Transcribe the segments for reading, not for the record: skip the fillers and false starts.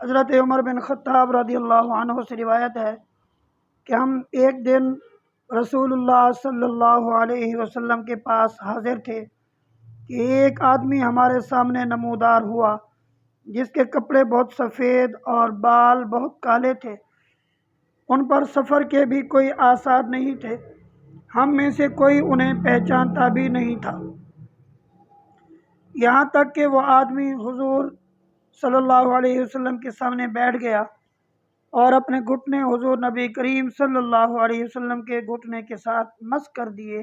حضرت عمر بن خطاب رضی اللہ عنہ سے روایت ہے کہ ہم ایک دن رسول اللہ صلی اللہ علیہ وسلم کے پاس حاضر تھے کہ ایک آدمی ہمارے سامنے نمودار ہوا جس کے کپڑے بہت سفید اور بال بہت کالے تھے۔ ان پر سفر کے بھی کوئی آثار نہیں تھے، ہم میں سے کوئی انہیں پہچانتا بھی نہیں تھا، یہاں تک کہ وہ آدمی حضور صلی اللہ علیہ وسلم کے سامنے بیٹھ گیا اور اپنے گھٹنے حضور نبی کریم صلی اللہ علیہ وسلم کے گھٹنے کے ساتھ مس کر دیے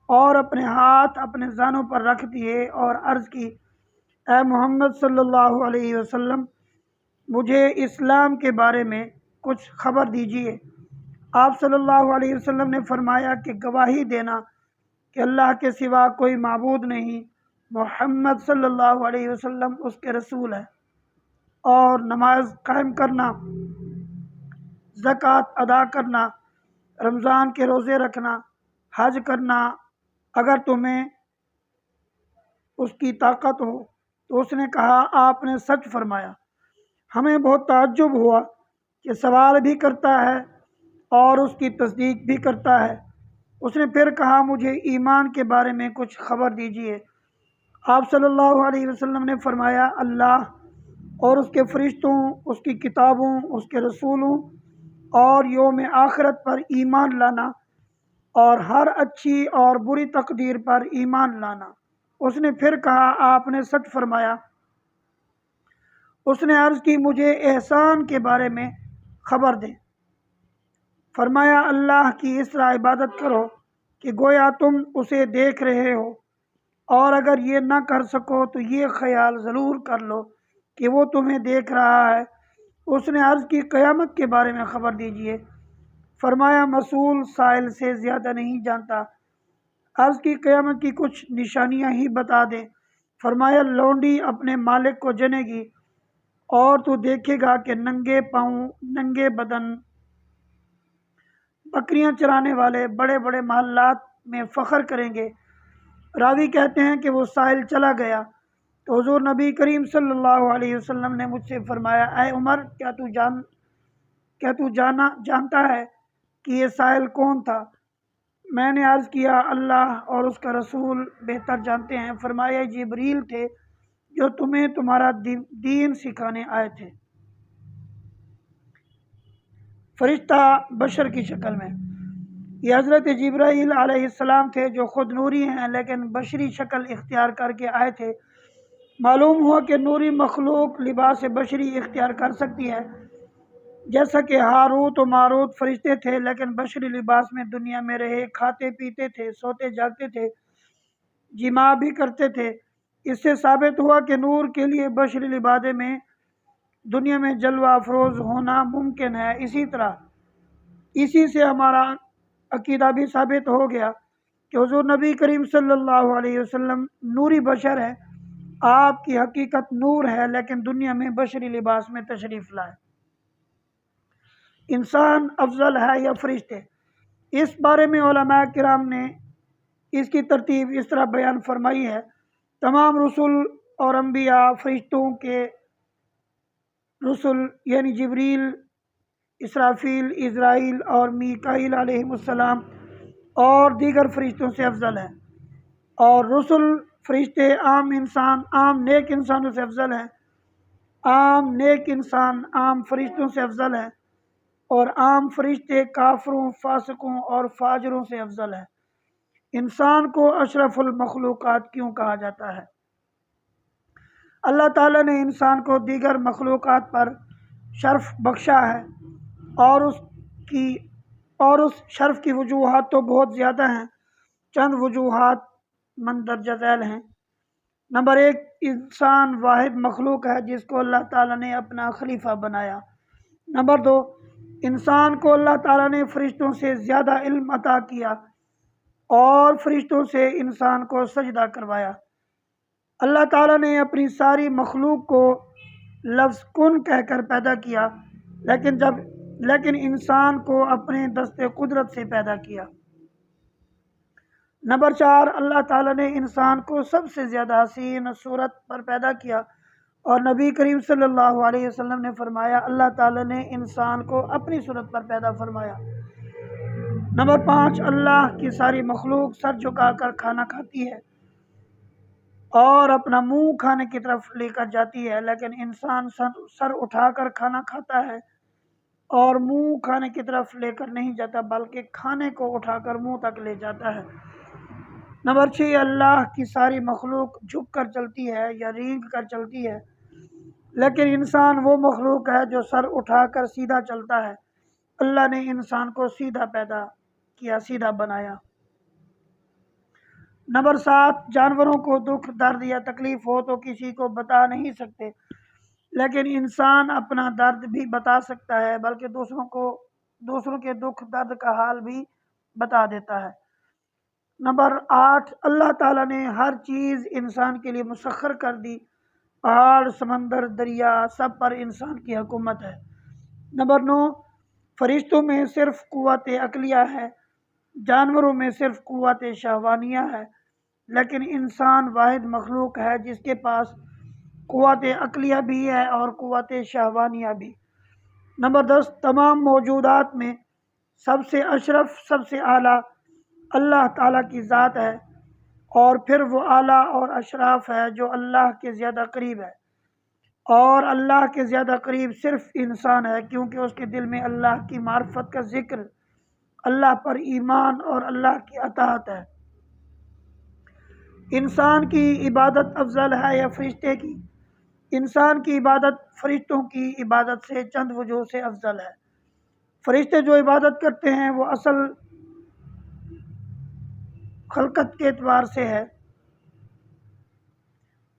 اور اپنے ہاتھ اپنے زانوں پر رکھ دیے اور عرض کی، اے محمد صلی اللہ علیہ وسلم، مجھے اسلام کے بارے میں کچھ خبر دیجیے۔ آپ صلی اللہ علیہ وسلم نے فرمایا کہ گواہی دینا کہ اللہ کے سوا کوئی معبود نہیں، محمد صلی اللہ علیہ وسلم اس کے رسول ہے، اور نماز قائم کرنا، زکوٰۃ ادا کرنا، رمضان کے روزے رکھنا، حج کرنا اگر تمہیں اس کی طاقت ہو۔ تو اس نے کہا، آپ نے سچ فرمایا۔ ہمیں بہت تعجب ہوا کہ سوال بھی کرتا ہے اور اس کی تصدیق بھی کرتا ہے۔ اس نے پھر کہا، مجھے ایمان کے بارے میں کچھ خبر دیجیے۔ آپ صلی اللہ علیہ وسلم نے فرمایا، اللہ اور اس کے فرشتوں، اس کی کتابوں، اس کے رسولوں اور یوم آخرت پر ایمان لانا اور ہر اچھی اور بری تقدیر پر ایمان لانا۔ اس نے پھر کہا، آپ نے سچ فرمایا۔ اس نے عرض کی، مجھے احسان کے بارے میں خبر دیں۔ فرمایا، اللہ کی اس طرح عبادت کرو کہ گویا تم اسے دیکھ رہے ہو، اور اگر یہ نہ کر سکو تو یہ خیال ضرور کر لو کہ وہ تمہیں دیکھ رہا ہے۔ اس نے عرض کی، قیامت کے بارے میں خبر دیجیے۔ فرمایا، مسئول سائل سے زیادہ نہیں جانتا۔ عرض کی، قیامت کی کچھ نشانیاں ہی بتا دیں۔ فرمایا، لونڈی اپنے مالک کو جنے گی اور تو دیکھے گا کہ ننگے پاؤں ننگے بدن بکریاں چرانے والے بڑے بڑے محلات میں فخر کریں گے۔ راوی کہتے ہیں کہ وہ سائل چلا گیا تو حضور نبی کریم صلی اللہ علیہ وسلم نے مجھ سے فرمایا، اے عمر، کیا تو جانتا ہے کہ یہ سائل کون تھا؟ میں نے عرض کیا، اللہ اور اس کا رسول بہتر جانتے ہیں۔ فرمایا، جبریل تھے جو تمہیں تمہارا دین سکھانے آئے تھے، فرشتہ بشر کی شکل میں۔ یہ حضرت جبرائیل علیہ السلام تھے جو خود نوری ہیں لیکن بشری شکل اختیار کر کے آئے تھے۔ معلوم ہوا کہ نوری مخلوق لباس بشری اختیار کر سکتی ہے، جیسا کہ ہاروت و ماروت فرشتے تھے لیکن بشری لباس میں دنیا میں رہے، کھاتے پیتے تھے، سوتے جاگتے تھے، جماع بھی کرتے تھے۔ اس سے ثابت ہوا کہ نور کے لیے بشری لبادے میں دنیا میں جلوہ افروز ہونا ممکن ہے۔ اسی سے ہمارا عقیدہ بھی ثابت ہو گیا کہ حضور نبی کریم صلی اللہ علیہ وسلم نوری بشر ہے، آپ کی حقیقت نور ہے لیکن دنیا میں بشری لباس میں تشریف لائے۔ انسان افضل ہے یا فرشتے؟ اس بارے میں علماء کرام نے اس کی ترتیب اس طرح بیان فرمائی ہے، تمام رسول اور انبیاء، فرشتوں کے رسل یعنی جبریل، اسرافیل، عزرائیل اور میکائیل علیہ السلام اور دیگر فرشتوں سے افضل ہیں، اور رسل فرشتے عام نیک انسانوں سے افضل ہیں، عام نیک انسان عام فرشتوں سے افضل ہیں، اور عام فرشتے کافروں، فاسقوں اور فاجروں سے افضل ہیں۔ انسان کو اشرف المخلوقات کیوں کہا جاتا ہے؟ اللہ تعالیٰ نے انسان کو دیگر مخلوقات پر شرف بخشا ہے، اور اس شرف کی وجوہات تو بہت زیادہ ہیں۔ چند وجوہات مندرجہ ذیل ہیں۔ نمبر 1، انسان واحد مخلوق ہے جس کو اللہ تعالیٰ نے اپنا خلیفہ بنایا۔ نمبر 2، انسان کو اللہ تعالیٰ نے فرشتوں سے زیادہ علم عطا کیا اور فرشتوں سے انسان کو سجدہ کروایا۔ اللہ تعالیٰ نے اپنی ساری مخلوق کو لفظ کن کہہ کر پیدا کیا، لیکن انسان کو اپنے دست قدرت سے پیدا کیا۔ نمبر 4، اللہ تعالیٰ نے انسان کو سب سے زیادہ حسین صورت پر پیدا کیا اور نبی کریم صلی اللہ علیہ وسلم نے فرمایا اللہ تعالیٰ نے انسان کو اپنی صورت پر پیدا فرمایا۔ نمبر 5، اللہ کی ساری مخلوق سر جھکا کر کھانا کھاتی ہے اور اپنا منہ کھانے کی طرف لے کر جاتی ہے، لیکن انسان سر اٹھا کر کھانا کھاتا ہے اور منہ کھانے کی طرف لے کر نہیں جاتا، بلکہ کھانے کو اٹھا کر منہ تک لے جاتا ہے۔ نمبر 6، اللہ کی ساری مخلوق جھک کر چلتی ہے یا رینگ کر چلتی ہے، لیکن انسان وہ مخلوق ہے جو سر اٹھا کر سیدھا چلتا ہے۔ اللہ نے انسان کو سیدھا پیدا کیا، سیدھا بنایا۔ نمبر 7، جانوروں کو دکھ، درد یا تکلیف ہو تو کسی کو بتا نہیں سکتے، لیکن انسان اپنا درد بھی بتا سکتا ہے، بلکہ دوسروں کے دکھ درد کا حال بھی بتا دیتا ہے۔ نمبر 8، اللہ تعالیٰ نے ہر چیز انسان کے لیے مسخر کر دی، پہاڑ، سمندر، دریا، سب پر انسان کی حکومت ہے۔ نمبر 9، فرشتوں میں صرف قوت عقلیہ ہے، جانوروں میں صرف قوت شہوانیہ ہے، لیکن انسان واحد مخلوق ہے جس کے پاس قوت عقلیہ بھی ہے اور قوت شہوانیہ بھی۔ نمبر 10، تمام موجودات میں سب سے اشرف، سب سے اعلیٰ اللہ تعالیٰ کی ذات ہے، اور پھر وہ اعلیٰ اور اشراف ہے جو اللہ کے زیادہ قریب ہے، اور اللہ کے زیادہ قریب صرف انسان ہے، کیونکہ اس کے دل میں اللہ کی معرفت کا ذکر، اللہ پر ایمان اور اللہ کی اطاعت ہے۔ انسان کی عبادت افضل ہے یا فرشتے کی؟ انسان کی عبادت فرشتوں کی عبادت سے چند وجوہ سے افضل ہے۔ فرشتے جو عبادت کرتے ہیں وہ اصل خلقت کے اعتبار سے ہے،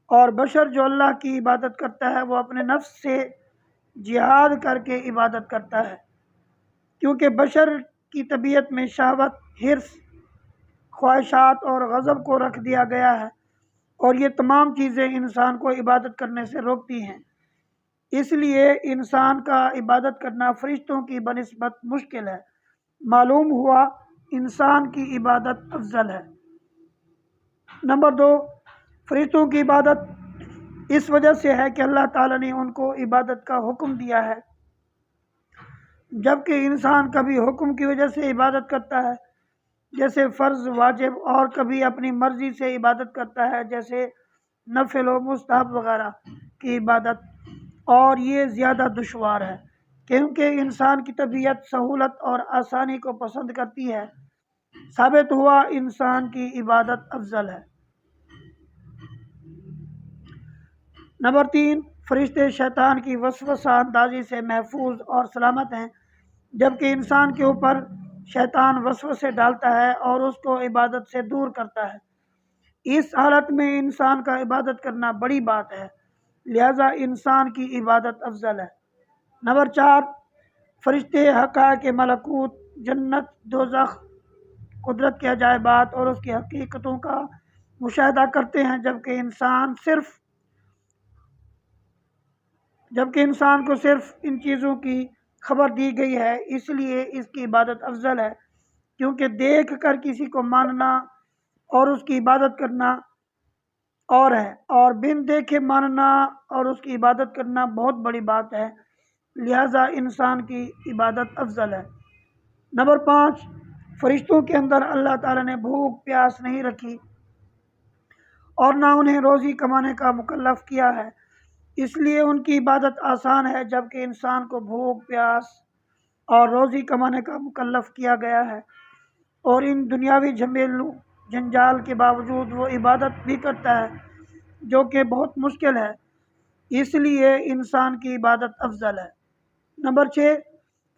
اور بشر جو اللہ کی عبادت کرتا ہے وہ اپنے نفس سے جہاد کر کے عبادت کرتا ہے، کیونکہ بشر کی طبیعت میں شہوت، حرص، خواہشات اور غضب کو رکھ دیا گیا ہے، اور یہ تمام چیزیں انسان کو عبادت کرنے سے روکتی ہیں۔ اس لیے انسان کا عبادت کرنا فرشتوں کی بنسبت مشکل ہے۔ معلوم ہوا انسان کی عبادت افضل ہے۔ نمبر 2، فرشتوں کی عبادت اس وجہ سے ہے کہ اللہ تعالیٰ نے ان کو عبادت کا حکم دیا ہے، جبکہ انسان کبھی حکم کی وجہ سے عبادت کرتا ہے جیسے فرض، واجب، اور کبھی اپنی مرضی سے عبادت کرتا ہے جیسے نفل و مستحب وغیرہ کی عبادت، اور یہ زیادہ دشوار ہے کیونکہ انسان کی طبیعت سہولت اور آسانی کو پسند کرتی ہے۔ ثابت ہوا انسان کی عبادت افضل ہے۔ نمبر 3، فرشتے شیطان کی وسوسہ اندازی سے محفوظ اور سلامت ہیں، جبکہ انسان کے اوپر شیطان وسوسے ڈالتا ہے اور اس کو عبادت سے دور کرتا ہے۔ اس حالت میں انسان کا عبادت کرنا بڑی بات ہے، لہذا انسان کی عبادت افضل ہے۔ نمبر 4، فرشتے حقائق ملکوت، جنت، دوزخ، قدرت کے عجائبات اور اس کی حقیقتوں کا مشاہدہ کرتے ہیں، جبکہ انسان کو صرف ان چیزوں کی خبر دی گئی ہے، اس لیے اس کی عبادت افضل ہے، کیونکہ دیکھ کر کسی کو ماننا اور اس کی عبادت کرنا اور ہے، اور بن دیکھے ماننا اور اس کی عبادت کرنا بہت بڑی بات ہے، لہذا انسان کی عبادت افضل ہے۔ نمبر 5، فرشتوں کے اندر اللہ تعالیٰ نے بھوک پیاس نہیں رکھی اور نہ انہیں روزی کمانے کا مکلف کیا ہے، اس لیے ان کی عبادت آسان ہے، جبکہ انسان کو بھوک پیاس اور روزی کمانے کا مکلف کیا گیا ہے، اور ان دنیاوی جنجال کے باوجود وہ عبادت بھی کرتا ہے جو کہ بہت مشکل ہے، اس لیے انسان کی عبادت افضل ہے۔ نمبر 6،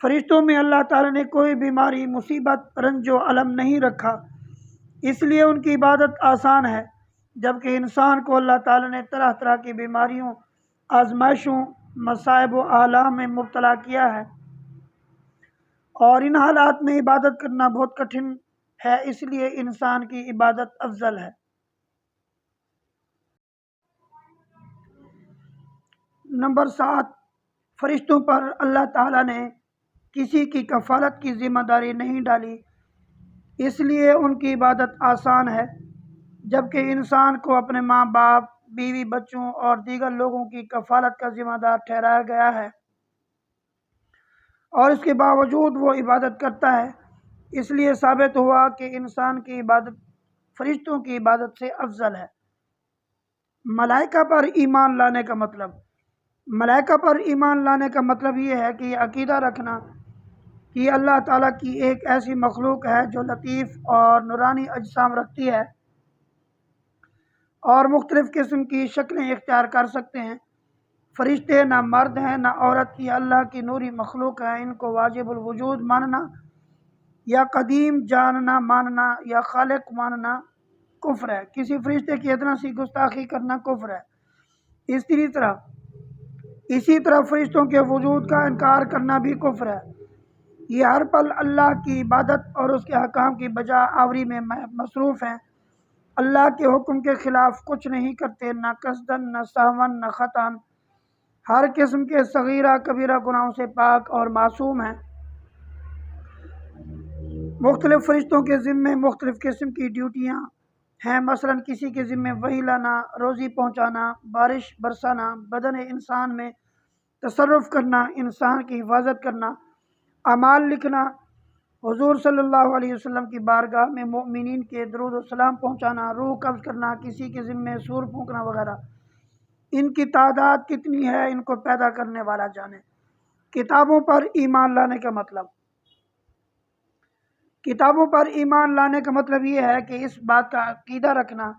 فرشتوں میں اللہ تعالیٰ نے کوئی بیماری، مصیبت، رنج و الم نہیں رکھا، اس لیے ان کی عبادت آسان ہے، جبکہ انسان کو اللہ تعالیٰ نے طرح طرح کی بیماریوں، آزمائشوں، مصائب و آلام میں مبتلا کیا ہے، اور ان حالات میں عبادت کرنا بہت کٹھن ہے، اس لیے انسان کی عبادت افضل ہے۔ نمبر 7، فرشتوں پر اللہ تعالیٰ نے کسی کی کفالت کی ذمہ داری نہیں ڈالی، اس لیے ان کی عبادت آسان ہے، جبکہ انسان کو اپنے ماں باپ، بیوی بچوں اور دیگر لوگوں کی کفالت کا ذمہ دار ٹھہرایا گیا ہے، اور اس کے باوجود وہ عبادت کرتا ہے، اس لیے ثابت ہوا کہ انسان کی عبادت فرشتوں کی عبادت سے افضل ہے۔ ملائکہ پر ایمان لانے کا مطلب، ملائکہ پر ایمان لانے کا مطلب یہ ہے کہ یہ عقیدہ رکھنا کہ یہ اللہ تعالیٰ کی ایک ایسی مخلوق ہے جو لطیف اور نورانی اجسام رکھتی ہے اور مختلف قسم کی شکلیں اختیار کر سکتے ہیں۔ فرشتے نہ مرد ہیں نہ عورت، یہ اللہ کی نوری مخلوق ہیں۔ ان کو واجب الوجود ماننا یا قدیم جاننا ماننا یا خالق ماننا کفر ہے۔ کسی فرشتے کی ادنا سی گستاخی کرنا کفر ہے۔ اسی طرح فرشتوں کے وجود کا انکار کرنا بھی کفر ہے۔ یہ ہر پل اللہ کی عبادت اور اس کے احکام کی بجا آوری میں مصروف ہیں، اللہ کے حکم کے خلاف کچھ نہیں کرتے، نہ قصدن نہ سہون نہ خطاً، ہر قسم کے صغیرہ کبیرہ گناہوں سے پاک اور معصوم ہیں۔ مختلف فرشتوں کے ذمے مختلف قسم کی ڈیوٹیاں ہیں، مثلا کسی کے ذمے وحی لانا، روزی پہنچانا، بارش برسانا، بدن انسان میں تصرف کرنا، انسان کی حفاظت کرنا، اعمال لکھنا، حضور صلی اللہ علیہ وسلم کی بارگاہ میں مؤمنین کے درود و سلام پہنچانا، روح قبض کرنا، کسی کے ذمے سور پھونکنا وغیرہ۔ ان کی تعداد کتنی ہے ان کو پیدا کرنے والا جانے۔ کتابوں پر ایمان لانے کا مطلب، کتابوں پر ایمان لانے کا مطلب یہ ہے کہ اس بات کا عقیدہ رکھنا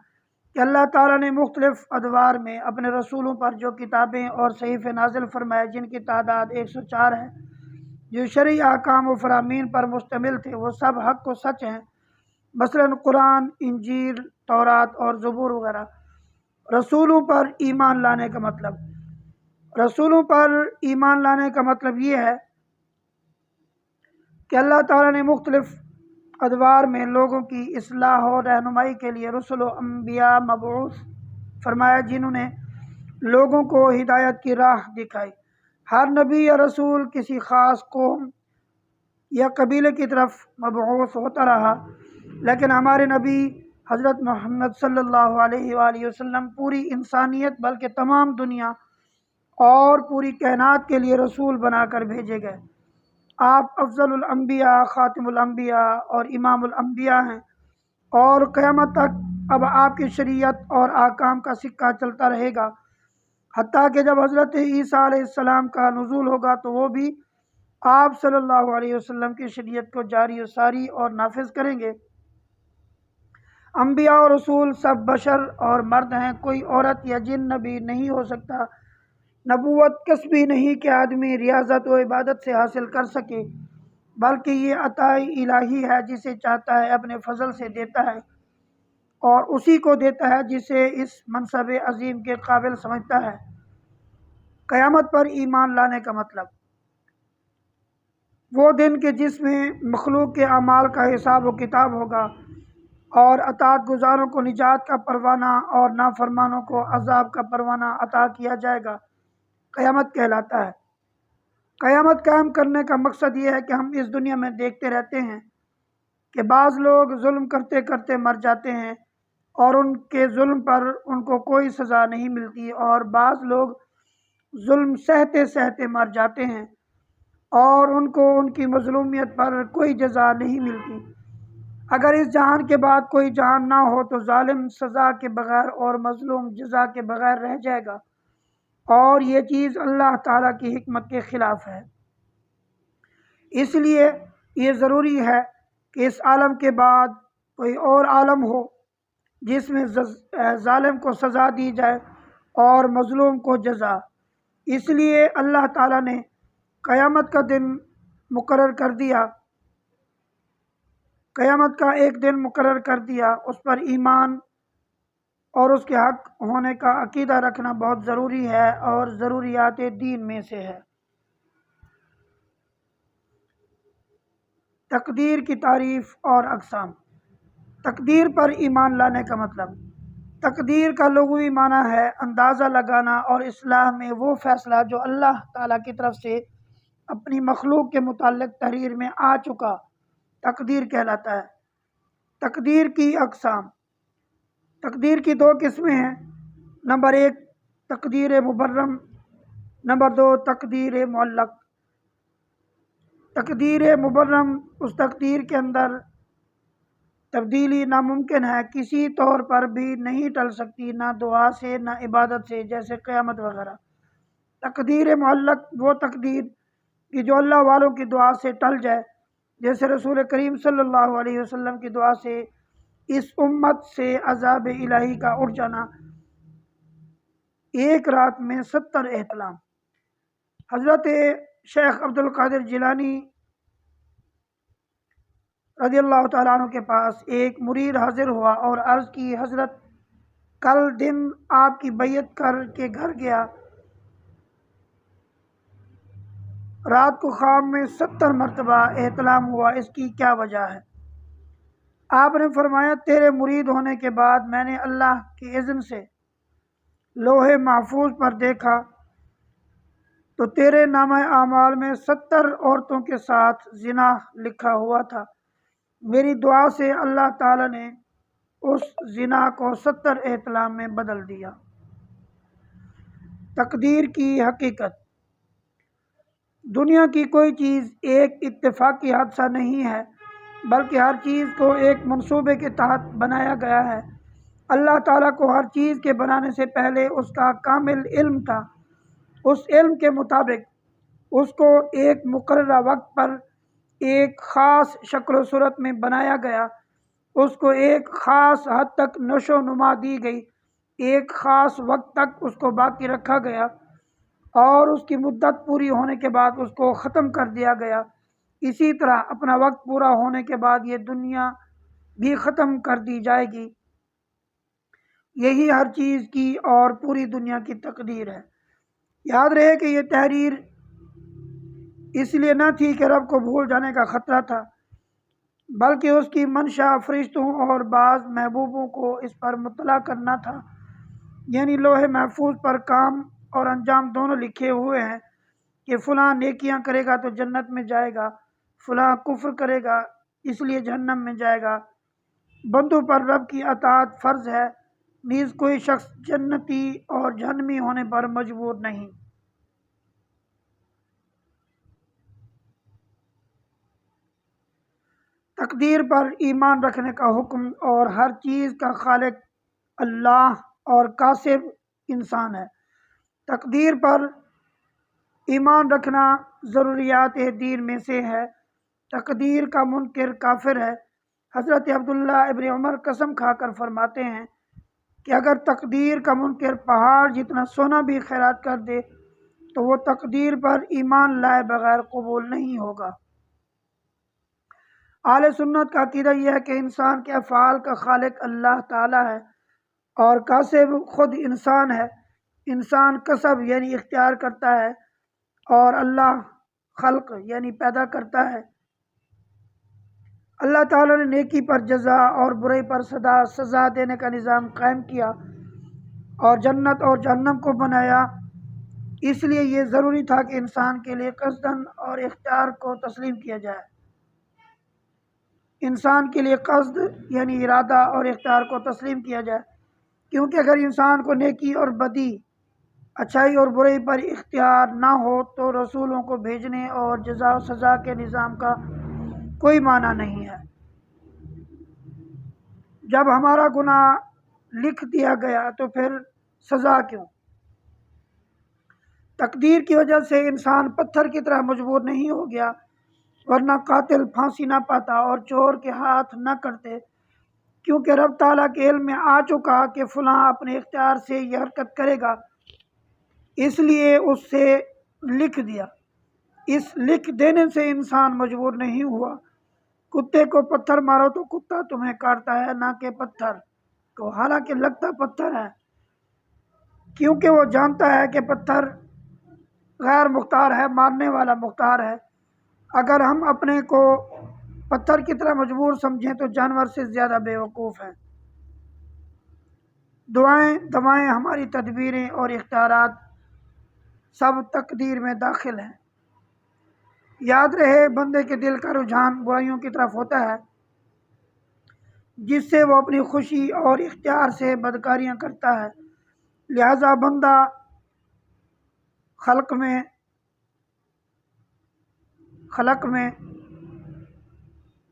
کہ اللہ تعالیٰ نے مختلف ادوار میں اپنے رسولوں پر جو کتابیں اور صحیفے نازل فرمائے، جن کی تعداد 104 ہے، جو شرعی احکام و فرامین پر مشتمل تھے، وہ سب حق و سچ ہیں، مثلا قرآن، انجیل، تورات اور زبور وغیرہ۔ رسولوں پر ایمان لانے کا مطلب، رسولوں پر ایمان لانے کا مطلب یہ ہے کہ اللہ تعالیٰ نے مختلف ادوار میں لوگوں کی اصلاح و رہنمائی کے لیے رسل و انبیاء مبعوث فرمایا، جنہوں نے لوگوں کو ہدایت کی راہ دکھائی۔ ہر نبی یا رسول کسی خاص قوم یا قبیلے کی طرف مبعوث ہوتا رہا، لیکن ہمارے نبی حضرت محمد صلی اللہ علیہ وآلہ وسلم پوری انسانیت بلکہ تمام دنیا اور پوری کائنات کے لیے رسول بنا کر بھیجے گئے۔ آپ افضل الانبیاء، خاتم الانبیاء اور امام الانبیاء ہیں، اور قیامت تک اب آپ کی شریعت اور احکام کا سکہ چلتا رہے گا، حتیٰ کہ جب حضرت عیسیٰ علیہ السلام کا نزول ہوگا تو وہ بھی آپ صلی اللہ علیہ وسلم کی شریعت کو جاری و ساری اور نافذ کریں گے۔ انبیاء اور رسول سب بشر اور مرد ہیں، کوئی عورت یا جن نبی نہیں ہو سکتا۔ نبوت کسبی نہیں کہ آدمی ریاضت و عبادت سے حاصل کر سکے، بلکہ یہ عطا الہی ہے، جسے چاہتا ہے اپنے فضل سے دیتا ہے، اور اسی کو دیتا ہے جسے اس منصب عظیم کے قابل سمجھتا ہے۔ قیامت پر ایمان لانے کا مطلب، وہ دن کہ جس میں مخلوق کے اعمال کا حساب و کتاب ہوگا، اور اطاعت گزاروں کو نجات کا پروانہ اور نافرمانوں کو عذاب کا پروانہ عطا کیا جائے گا، قیامت کہلاتا ہے۔ قیامت قائم کرنے کا مقصد یہ ہے کہ ہم اس دنیا میں دیکھتے رہتے ہیں کہ بعض لوگ ظلم کرتے کرتے مر جاتے ہیں اور ان کے ظلم پر ان کو کوئی سزا نہیں ملتی، اور بعض لوگ ظلم سہتے سہتے مر جاتے ہیں اور ان کو ان کی مظلومیت پر کوئی جزا نہیں ملتی۔ اگر اس جہان کے بعد کوئی جہان نہ ہو تو ظالم سزا کے بغیر اور مظلوم جزا کے بغیر رہ جائے گا، اور یہ چیز اللہ تعالیٰ کی حکمت کے خلاف ہے۔ اس لیے یہ ضروری ہے کہ اس عالم کے بعد کوئی اور عالم ہو جس میں ظالم کو سزا دی جائے اور مظلوم کو جزا۔ اس لیے اللہ تعالیٰ نے قیامت کا دن مقرر کر دیا، قیامت کا ایک دن مقرر کر دیا، اس پر ایمان اور اس کے حق ہونے کا عقیدہ رکھنا بہت ضروری ہے اور ضروریات دین میں سے ہے۔ تقدیر کی تعریف اور اقسام۔ تقدیر پر ایمان لانے کا مطلب، تقدیر کا لغوی معنی ہے اندازہ لگانا اور اصلاح میں وہ فیصلہ جو اللہ تعالیٰ کی طرف سے اپنی مخلوق کے متعلق تحریر میں آ چکا، تقدیر کہلاتا ہے۔ تقدیر کی اقسام، تقدیر کی دو قسمیں ہیں، نمبر 1 تقدیر مبرم، نمبر 2 تقدیر معلق۔ تقدیر مبرم اس تقدیر کے اندر تبدیلی ناممکن ہے، کسی طور پر بھی نہیں ٹل سکتی، نہ دعا سے نہ عبادت سے، جیسے قیامت وغیرہ۔ تقدیر معلق وہ تقدیر کہ جو اللہ والوں کی دعا سے ٹل جائے، جیسے رسول کریم صلی اللہ علیہ وسلم کی دعا سے اس امت سے عذاب الہی کا اٹھ جانا، ایک رات میں 70 احتلام۔ حضرت شیخ عبد القادر جیلانی رضی اللہ تعالیٰ عنہ کے پاس ایک مرید حاضر ہوا اور عرض کی، حضرت کل دن آپ کی بیعت کر کے گھر گیا، رات کو خواب میں 70 مرتبہ احتلام ہوا، اس کی کیا وجہ ہے؟ آپ نے فرمایا، تیرے مرید ہونے کے بعد میں نے اللہ کی اذن سے لوح محفوظ پر دیکھا تو تیرے نامہ اعمال میں 70 عورتوں کے ساتھ زنا لکھا ہوا تھا۔ میری دعا سے اللہ تعالی نے اس زنا کو 70 احتلام میں بدل دیا۔ تقدیر کی حقیقت۔ دنیا کی کوئی چیز ایک اتفاقی حادثہ نہیں ہے، بلکہ ہر چیز کو ایک منصوبے کے تحت بنایا گیا ہے۔ اللہ تعالیٰ کو ہر چیز کے بنانے سے پہلے اس کا کامل علم تھا۔ اس علم کے مطابق اس کو ایک مقررہ وقت پر ایک خاص شکل و صورت میں بنایا گیا، اس کو ایک خاص حد تک نشو و نما دی گئی، ایک خاص وقت تک اس کو باقی رکھا گیا، اور اس کی مدت پوری ہونے کے بعد اس کو ختم کر دیا گیا۔ اسی طرح اپنا وقت پورا ہونے کے بعد یہ دنیا بھی ختم کر دی جائے گی۔ یہی ہر چیز کی اور پوری دنیا کی تقدیر ہے۔ یاد رہے کہ یہ تحریر اس لیے نہ تھی کہ رب کو بھول جانے کا خطرہ تھا، بلکہ اس کی منشا فرشتوں اور بعض محبوبوں کو اس پر مطلع کرنا تھا۔ یعنی لوح محفوظ پر کام اور انجام دونوں لکھے ہوئے ہیں کہ فلاں نیکیاں کرے گا تو جنت میں جائے گا، فلاں کفر کرے گا اس لیے جہنم میں جائے گا۔ بندوں پر رب کی اطاعت فرض ہے، نیز کوئی شخص جنتی اور جہنمی ہونے پر مجبور نہیں۔ تقدیر پر ایمان رکھنے کا حکم، اور ہر چیز کا خالق اللہ اور کاسب انسان ہے۔ تقدیر پر ایمان رکھنا ضروریات دین میں سے ہے۔ تقدیر کا منکر کافر ہے۔ حضرت عبداللہ ابن عمر قسم کھا کر فرماتے ہیں کہ اگر تقدیر کا منکر پہاڑ جتنا سونا بھی خیرات کر دے تو وہ تقدیر پر ایمان لائے بغیر قبول نہیں ہوگا۔ اہل سنت کا عقیدہ یہ ہے کہ انسان کے افعال کا خالق اللہ تعالی ہے اور کاسب خود انسان ہے۔ انسان کسب یعنی اختیار کرتا ہے اور اللہ خلق یعنی پیدا کرتا ہے۔ اللہ تعالیٰ نے نیکی پر جزا اور برائی پر سزا دینے کا نظام قائم کیا اور جنت اور جہنم کو بنایا۔ اس لیے یہ ضروری تھا کہ انسان کے لیے قصداً اور اختیار کو تسلیم کیا جائے۔ انسان کے لیے قصد یعنی ارادہ اور اختیار کو تسلیم کیا جائے، کیونکہ اگر انسان کو نیکی اور بدی، اچھائی اور برائی پر اختیار نہ ہو تو رسولوں کو بھیجنے اور جزا و سزا کے نظام کا کوئی معنی نہیں ہے۔ جب ہمارا گناہ لکھ دیا گیا تو پھر سزا کیوں؟ تقدیر کی وجہ سے انسان پتھر کی طرح مجبور نہیں ہو گیا، ورنہ قاتل پھانسی نہ پاتا اور چور کے ہاتھ نہ کٹتے، کیونکہ رب تعالیٰ کے علم میں آ چکا کہ فلاں اپنے اختیار سے یہ حرکت کرے گا، اس لیے اس سے لکھ دیا۔ اس لکھ دینے سے انسان مجبور نہیں ہوا۔ کتے کو پتھر مارو تو کتا تمہیں کاٹتا ہے، نہ کہ پتھر کو، حالانکہ لگتا پتھر ہے، کیونکہ وہ جانتا ہے کہ پتھر غیر مختار ہے، مارنے والا مختار ہے۔ اگر ہم اپنے کو پتھر کی طرح مجبور سمجھیں تو جانور سے زیادہ بے وقوف ہیں۔ دعائیں، دوائیں، ہماری تدبیریں اور اختیارات سب تقدیر میں داخل ہیں۔ یاد رہے، بندے کے دل کا رجحان برائیوں کی طرف ہوتا ہے، جس سے وہ اپنی خوشی اور اختیار سے بدکاریاں کرتا ہے، لہذا بندہ خلق میں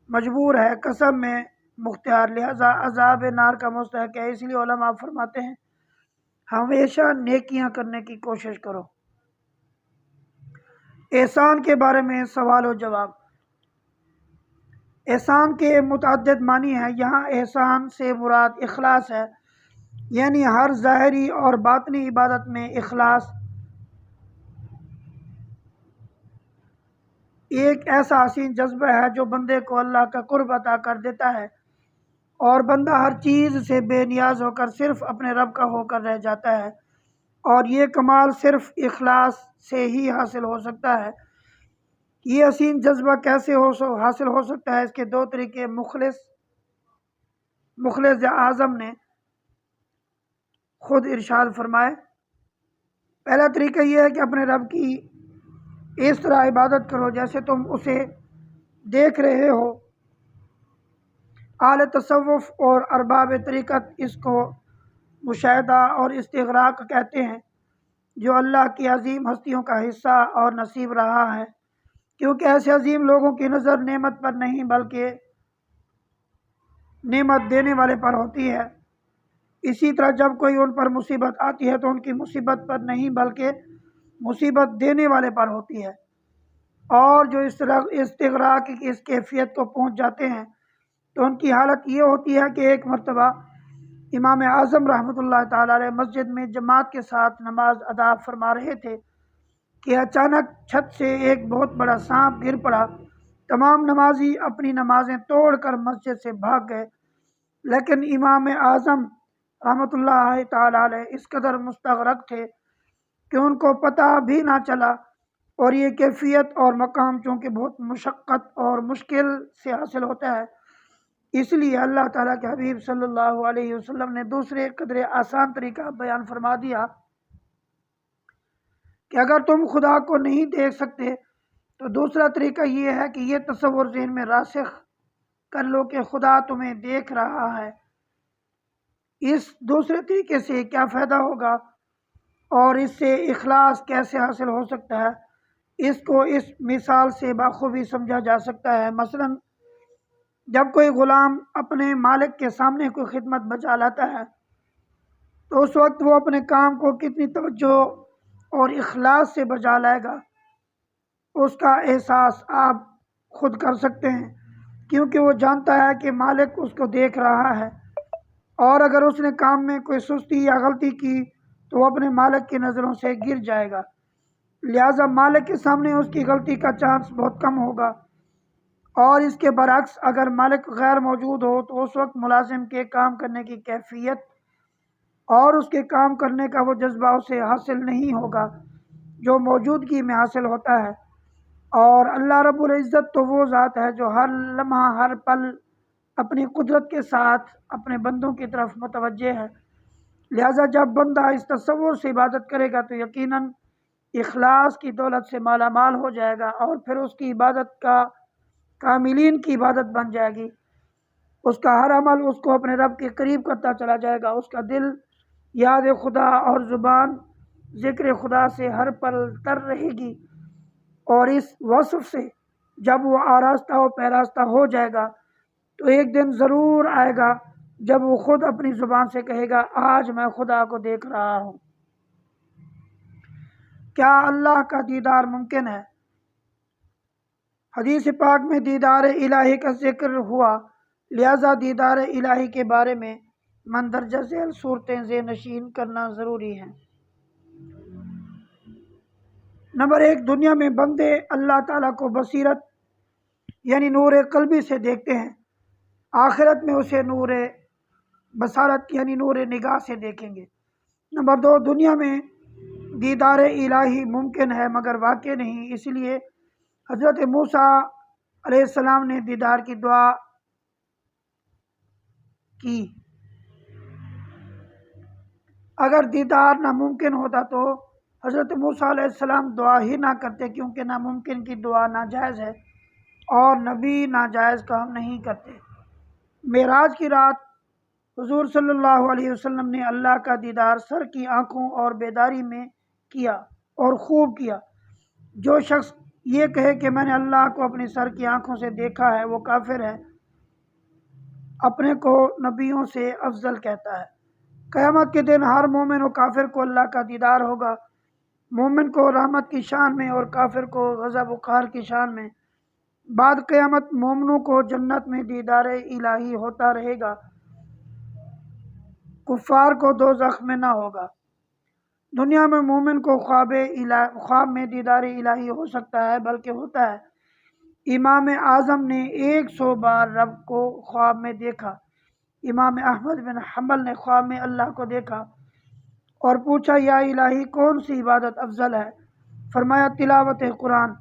مجبور ہے، قسم میں مختار، لہذا عذاب نار کا مستحق ہے۔ اس لیے علماء فرماتے ہیں ہمیشہ نیکیاں کرنے کی کوشش کرو۔ احسان کے بارے میں سوال و جواب۔ احسان کے متعدد معنی ہیں، یہاں احسان سے مراد اخلاص ہے، یعنی ہر ظاہری اور باطنی عبادت میں اخلاص ایک ایسا حسین جذبہ ہے جو بندے کو اللہ کا قرب عطا کر دیتا ہے اور بندہ ہر چیز سے بے نیاز ہو کر صرف اپنے رب کا ہو کر رہ جاتا ہے، اور یہ کمال صرف اخلاص سے ہی حاصل ہو سکتا ہے۔ یہ حسین جذبہ کیسے حاصل ہو سکتا ہے؟ اس کے دو طریقے مخلص اعظم نے خود ارشاد فرمائے۔ پہلا طریقہ یہ ہے کہ اپنے رب کی اس طرح عبادت کرو جیسے تم اسے دیکھ رہے ہو۔ اہل تصوف اور ارباب طریقت اس کو مشاہدہ اور استغراق کہتے ہیں، جو اللہ کی عظیم ہستیوں کا حصہ اور نصیب رہا ہے، کیونکہ ایسے عظیم لوگوں کی نظر نعمت پر نہیں بلکہ نعمت دینے والے پر ہوتی ہے۔ اسی طرح جب کوئی ان پر مصیبت آتی ہے تو ان کی مصیبت پر نہیں بلکہ مصیبت دینے والے پر ہوتی ہے، اور جو استغراق کی اس کیفیت کو پہنچ جاتے ہیں تو ان کی حالت یہ ہوتی ہے کہ ایک مرتبہ امام اعظم رحمۃ اللہ تعالی علیہ مسجد میں جماعت کے ساتھ نماز ادا فرما رہے تھے کہ اچانک چھت سے ایک بہت بڑا سانپ گر پڑا۔ تمام نمازی اپنی نمازیں توڑ کر مسجد سے بھاگ گئے، لیکن امام اعظم رحمۃ اللہ تعالی علیہ اس قدر مستغرق تھے کہ ان کو پتہ بھی نہ چلا، اور یہ کیفیت اور مقام چونکہ بہت مشقت اور مشکل سے حاصل ہوتا ہے، اس لیے اللہ تعالیٰ کے حبیب صلی اللہ علیہ وسلم نے دوسرے قدر آسان طریقہ بیان فرما دیا کہ اگر تم خدا کو نہیں دیکھ سکتے تو دوسرا طریقہ یہ ہے کہ یہ تصور ذہن میں راسخ کر لو کہ خدا تمہیں دیکھ رہا ہے۔ اس دوسرے طریقے سے کیا فائدہ ہوگا اور اس سے اخلاص کیسے حاصل ہو سکتا ہے، اس کو اس مثال سے بخوبی سمجھا جا سکتا ہے۔ مثلا جب کوئی غلام اپنے مالک کے سامنے کوئی خدمت بجا لاتا ہے تو اس وقت وہ اپنے کام کو کتنی توجہ اور اخلاص سے بجا لائے گا، اس کا احساس آپ خود کر سکتے ہیں، کیونکہ وہ جانتا ہے کہ مالک اس کو دیکھ رہا ہے، اور اگر اس نے کام میں کوئی سستی یا غلطی کی تو وہ اپنے مالک کی نظروں سے گر جائے گا، لہٰذا مالک کے سامنے اس کی غلطی کا چانس بہت کم ہوگا۔ اور اس کے برعکس اگر مالک غیر موجود ہو تو اس وقت ملازم کے کام کرنے کی کیفیت اور اس کے کام کرنے کا وہ جذبہ اسے حاصل نہیں ہوگا جو موجودگی میں حاصل ہوتا ہے۔ اور اللہ رب العزت تو وہ ذات ہے جو ہر لمحہ ہر پل اپنی قدرت کے ساتھ اپنے بندوں کی طرف متوجہ ہے، لہٰذا جب بندہ اس تصور سے عبادت کرے گا تو یقیناً اخلاص کی دولت سے مالا مال ہو جائے گا، اور پھر اس کی عبادت کا کاملین کی عبادت بن جائے گی۔ اس کا ہر عمل اس کو اپنے رب کے قریب کرتا چلا جائے گا، اس کا دل یاد خدا اور زبان ذکر خدا سے ہر پل تر رہے گی، اور اس وصف سے جب وہ آراستہ و پیراستہ ہو جائے گا تو ایک دن ضرور آئے گا جب وہ خود اپنی زبان سے کہے گا آج میں خدا کو دیکھ رہا ہوں۔ کیا اللہ کا دیدار ممکن ہے؟ حدیث پاک میں دیدار الہی کا ذکر ہوا، لہذا دیدار الہی کے بارے میں مندرجہ ذیل صورتیں ذہن نشین کرنا ضروری ہے۔ نمبر 1، دنیا میں بندے اللہ تعالیٰ کو بصیرت یعنی نور قلبی سے دیکھتے ہیں، آخرت میں اسے نور بصارت یعنی نور نگاہ سے دیکھیں گے۔ نمبر 2، دنیا میں دیدار الہی ممکن ہے مگر واقع نہیں، اس لیے حضرت موسیٰ علیہ السلام نے دیدار کی دعا کی۔ اگر دیدار ناممکن ہوتا تو حضرت موسیٰ علیہ السلام دعا ہی نہ کرتے، کیونکہ ناممکن کی دعا ناجائز ہے اور نبی ناجائز کام نہیں کرتے۔ معراج کی رات حضور صلی اللہ علیہ وسلم نے اللہ کا دیدار سر کی آنکھوں اور بیداری میں کیا اور خوب کیا۔ جو شخص یہ کہے کہ میں نے اللہ کو اپنی سر کی آنکھوں سے دیکھا ہے وہ کافر ہے، اپنے کو نبیوں سے افضل کہتا ہے۔ قیامت کے دن ہر مومن و کافر کو اللہ کا دیدار ہوگا، مومن کو رحمت کی شان میں اور کافر کو غضب و قہر کی شان میں۔ بعد قیامت مومنوں کو جنت میں دیدار الہی ہوتا رہے گا، کفار کو دوزخ میں نہ ہوگا۔ دنیا میں مومن کو خواب میں دیدار الہی ہو سکتا ہے، بلکہ ہوتا ہے۔ امام اعظم نے 100 بار رب کو خواب میں دیکھا۔ امام احمد بن حنبل نے خواب میں اللہ کو دیکھا اور پوچھا یا الہی کون سی عبادت افضل ہے؟ فرمایا تلاوت قرآن۔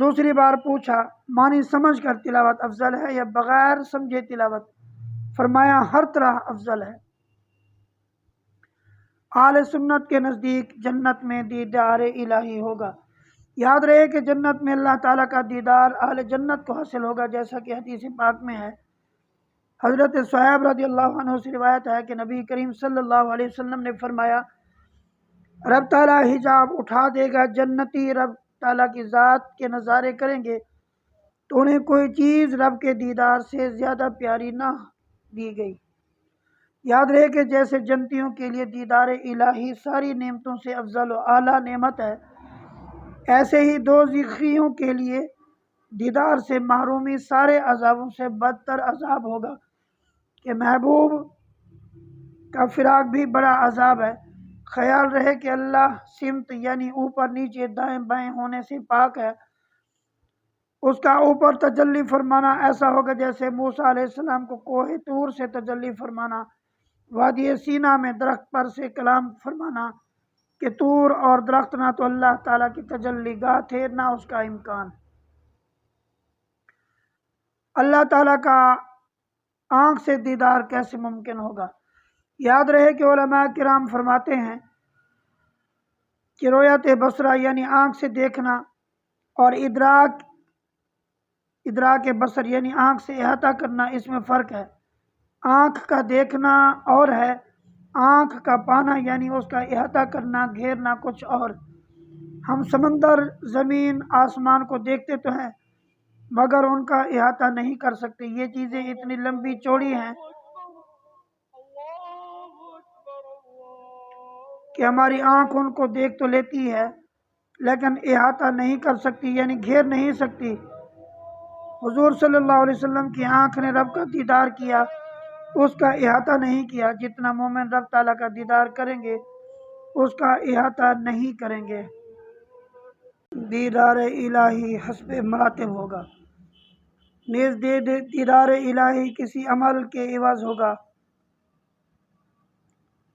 دوسری بار پوچھا معنی سمجھ کر تلاوت افضل ہے یا بغیر سمجھے تلاوت؟ فرمایا ہر طرح افضل ہے۔ اہل سنت کے نزدیک جنت میں دیدار الہی ہوگا۔ یاد رہے کہ جنت میں اللہ تعالیٰ کا دیدار اہل جنت کو حاصل ہوگا، جیسا کہ حدیث پاک میں ہے۔ حضرت صہیب رضی اللہ عنہ سے روایت ہے کہ نبی کریم صلی اللہ علیہ وسلم نے فرمایا رب تعالیٰ حجاب اٹھا دے گا، جنتی رب تعالیٰ کی ذات کے نظارے کریں گے تو انہیں کوئی چیز رب کے دیدار سے زیادہ پیاری نہ دی گئی۔ یاد رہے کہ جیسے جنتیوں کے لیے دیدار الہی ساری نعمتوں سے افضل و اعلیٰ نعمت ہے، ایسے ہی دوزخیوں کے لیے دیدار سے محرومی سارے عذابوں سے بدتر عذاب ہوگا کہ محبوب کا فراق بھی بڑا عذاب ہے۔ خیال رہے کہ اللہ سمت یعنی اوپر نیچے دائیں بائیں ہونے سے پاک ہے۔ اس کا اوپر تجلی فرمانا ایسا ہوگا جیسے موسیٰ علیہ السلام کو کوہ طور سے تجلی فرمانا، وادی سینا میں درخت پر سے کلام فرمانا کہ طور اور درخت نہ تو اللہ تعالیٰ کی تجلی گاہ تھے نہ اس کا امکان۔ اللہ تعالیٰ کا آنکھ سے دیدار کیسے ممکن ہوگا؟ یاد رہے کہ علماء کرام فرماتے ہیں کہ رؤیت بصرہ یعنی آنکھ سے دیکھنا اور ادراک بصر یعنی آنکھ سے احاطہ کرنا، اس میں فرق ہے۔ آنکھ کا دیکھنا اور ہے، آنکھ کا پانا یعنی اس کا احاطہ کرنا گھیرنا کچھ اور۔ ہم سمندر زمین آسمان کو دیکھتے تو ہیں مگر ان کا احاطہ نہیں کر سکتے، یہ چیزیں اتنی لمبی چوڑی ہیں کہ ہماری آنکھ ان کو دیکھ تو لیتی ہے لیکن احاطہ نہیں کر سکتی یعنی گھیر نہیں سکتی۔ حضور صلی اللہ علیہ وسلم کی آنکھ نے رب کا دیدار کیا، اس کا احاطہ نہیں کیا۔ جتنا مومن رب تعالیٰ کا دیدار کریں گے اس کا احاطہ نہیں کریں گے۔ دیدار الہی حسب مراتب ہوگا، نیز دیدار الہی کسی عمل کے عوض ہوگا۔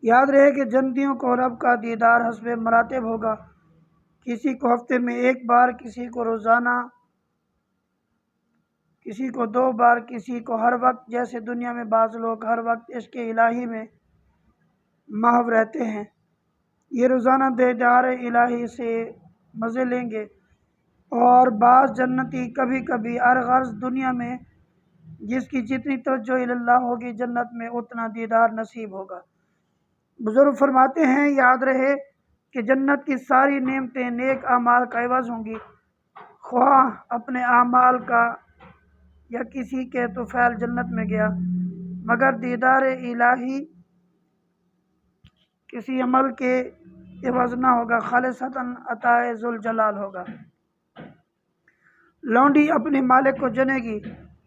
یاد رہے کہ جنتیوں کو رب کا دیدار حسب مراتب ہوگا، کسی کو ہفتے میں 1 بار، کسی کو روزانہ، کسی کو 2 بار، کسی کو ہر وقت، جیسے دنیا میں بعض لوگ ہر وقت عشق الہی میں محو رہتے ہیں۔ یہ روزانہ دیدار الہی سے مزے لیں گے، اور بعض جنتی کبھی کبھی غرض دنیا میں جس کی جتنی توجہ اللہ ہوگی جنت میں اتنا دیدار نصیب ہوگا۔ بزرگ فرماتے ہیں یاد رہے کہ جنت کی ساری نعمتیں نیک اعمال کا عوض ہوں گی، خواہ اپنے اعمال کا یا کسی کے طفیل جنت میں گیا، مگر دیدار الہی کسی عمل کے عوض نہ ہوگا، خالصتاً عطا ذوالجلال ہوگا۔ لونڈی اپنے مالک کو جنے گی،